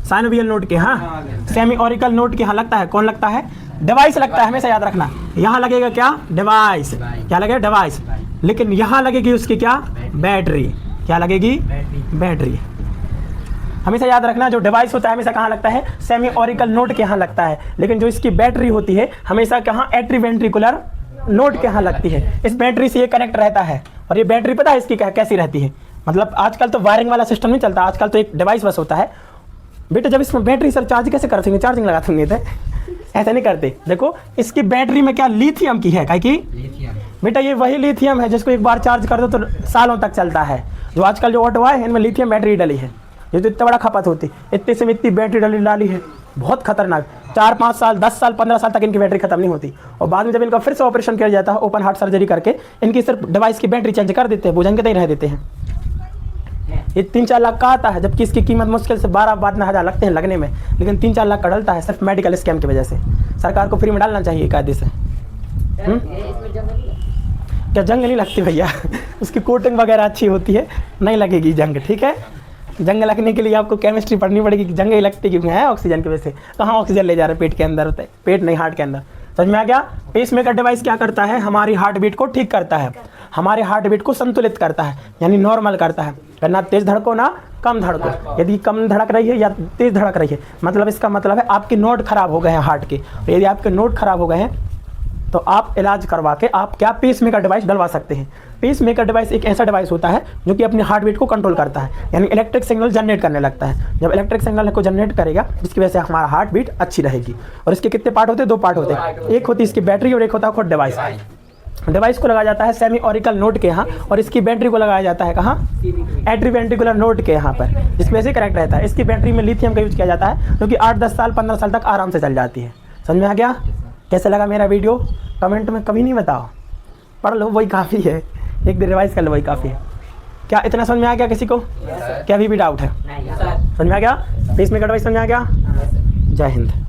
साइनोवियल नोड के यहाँ, सेमी ऑरिकल नोड के यहाँ लगता है। कौन लगता है, डिवाइस लगता है, हमेशा याद रखना। यहाँ लगेगा क्या, डिवाइस। क्या लगेगा, डिवाइस। लेकिन यहाँ लगेगी उसकी क्या, बैटरी। क्या लगेगी, बैटरी। हमेशा याद रखना जो डिवाइस होता है हमेशा कहाँ लगता है, सेमी ऑरिकल नोड के यहाँ लगता है। लेकिन जो इसकी बैटरी होती है हमेशा कहाँ, एट्रीवेंट्रिकुलर नोड के यहाँ लगती है। इस बैटरी से ये कनेक्ट रहता है। और ये बैटरी पता है इसकी कैसी रहती है, मतलब आजकल तो वायरिंग वाला सिस्टम नहीं चलता, आजकल तो एक डिवाइस बस होता है। बेटा जब इसमें बैटरी सर चार्ज कैसे कर देंगे, चार्जिंग लगा देंगे तो ऐसा नहीं करते। देखो इसकी बैटरी में क्या, लिथियम की है। क्या की, बेटा ये वही लिथियम है जिसको एक बार चार्ज कर दो तो सालों तक चलता है। जो आजकल जो ऑटो है इनमें लिथियम बैटरी डली है, ये तो इतना बड़ा खपत होती, इतने से इतनी बैटरी डाली है, बहुत खतरनाक। 4-5 साल 10 साल 15 साल तक इनकी बैटरी खत्म नहीं होती। और बाद में जब इनका फिर से ऑपरेशन किया जाता है, ओपन हार्ट सर्जरी करके इनकी सिर्फ डिवाइस की बैटरी चेंज कर देते हैं, भोजन के नहीं रह देते हैं। ये 3-4 लाख का आता है, जबकि इसकी कीमत मुश्किल से 12-12 हज़ार लगते हैं लगने में, लेकिन 3-4 लाख का डलता है सिर्फ मेडिकल स्कैम की वजह से। सरकार को फ्री में डालना चाहिए कायदे से। क्या जंग नहीं लगती भैया उसकी कोटिंग वगैरह अच्छी होती है, नहीं लगेगी जंग, ठीक है। जंग लगने के लिए आपको केमिस्ट्री पढ़नी पड़ेगी कि जंग ही लगती क्यों है, ऑक्सीजन की वजह से। कहाँ ऑक्सीजन ले जा रहे, पेट के अंदर होता है, पेट नहीं हार्ट के अंदर। समझ में आ गया। पेस मेकर डिवाइस क्या करता है, हमारी हार्ट बीट को ठीक करता है, हमारे हार्ट बीट को संतुलित करता है, यानी नॉर्मल करता है। ना तेज धड़को ना कम धड़को। यदि कम धड़क रही है या तेज धड़क रही है, मतलब इसका मतलब है आपके नोड खराब हो गए हैं हार्ट के। यदि आपके नोड खराब हो गए हैं तो आप इलाज करवा के आप क्या पेस मेकर डिवाइस डलवा सकते हैं। पेस मेकर डिवाइस एक ऐसा डिवाइस होता है जो कि अपनी हार्ट बीट को कंट्रोल करता है, यानी इलेक्ट्रिक सिग्नल जनरेट करने लगता है। जब इलेक्ट्रिक सिग्नल को जनरेट करेगा जिसकी वजह से हमारा हार्ट बीट अच्छी रहेगी। और इसके कितने पार्ट होते हैं, 2 पार्ट होते हैं, एक होती है इसकी बैटरी और एक होता है खुद डिवाइस। डिवाइस को लगाया जाता है सेमी ऑरिकल नोड के यहाँ, और इसकी बैटरी को लगाया जाता है कहाँ, एट्रीवेंट्रिकुलर नोड के यहाँ पर, जिसमें से कनेक्ट रहता है। इसकी बैटरी में लिथियम का यूज किया जाता है, जो कि 8-10 साल 15 साल तक आराम से चल जाती है। समझ में आ गया। कैसे लगा मेरा वीडियो, कमेंट में कभी नहीं बताओ, पढ़ लो वही काफ़ी है, एक दिन रिवाइज कर लो वही काफ़ी है। क्या इतना समझ में आ गया किसी को, क्या अभी भी डाउट है? समझ में आ गया, पेस मेकर डिवाइस समझ में आ गया। जय हिंद।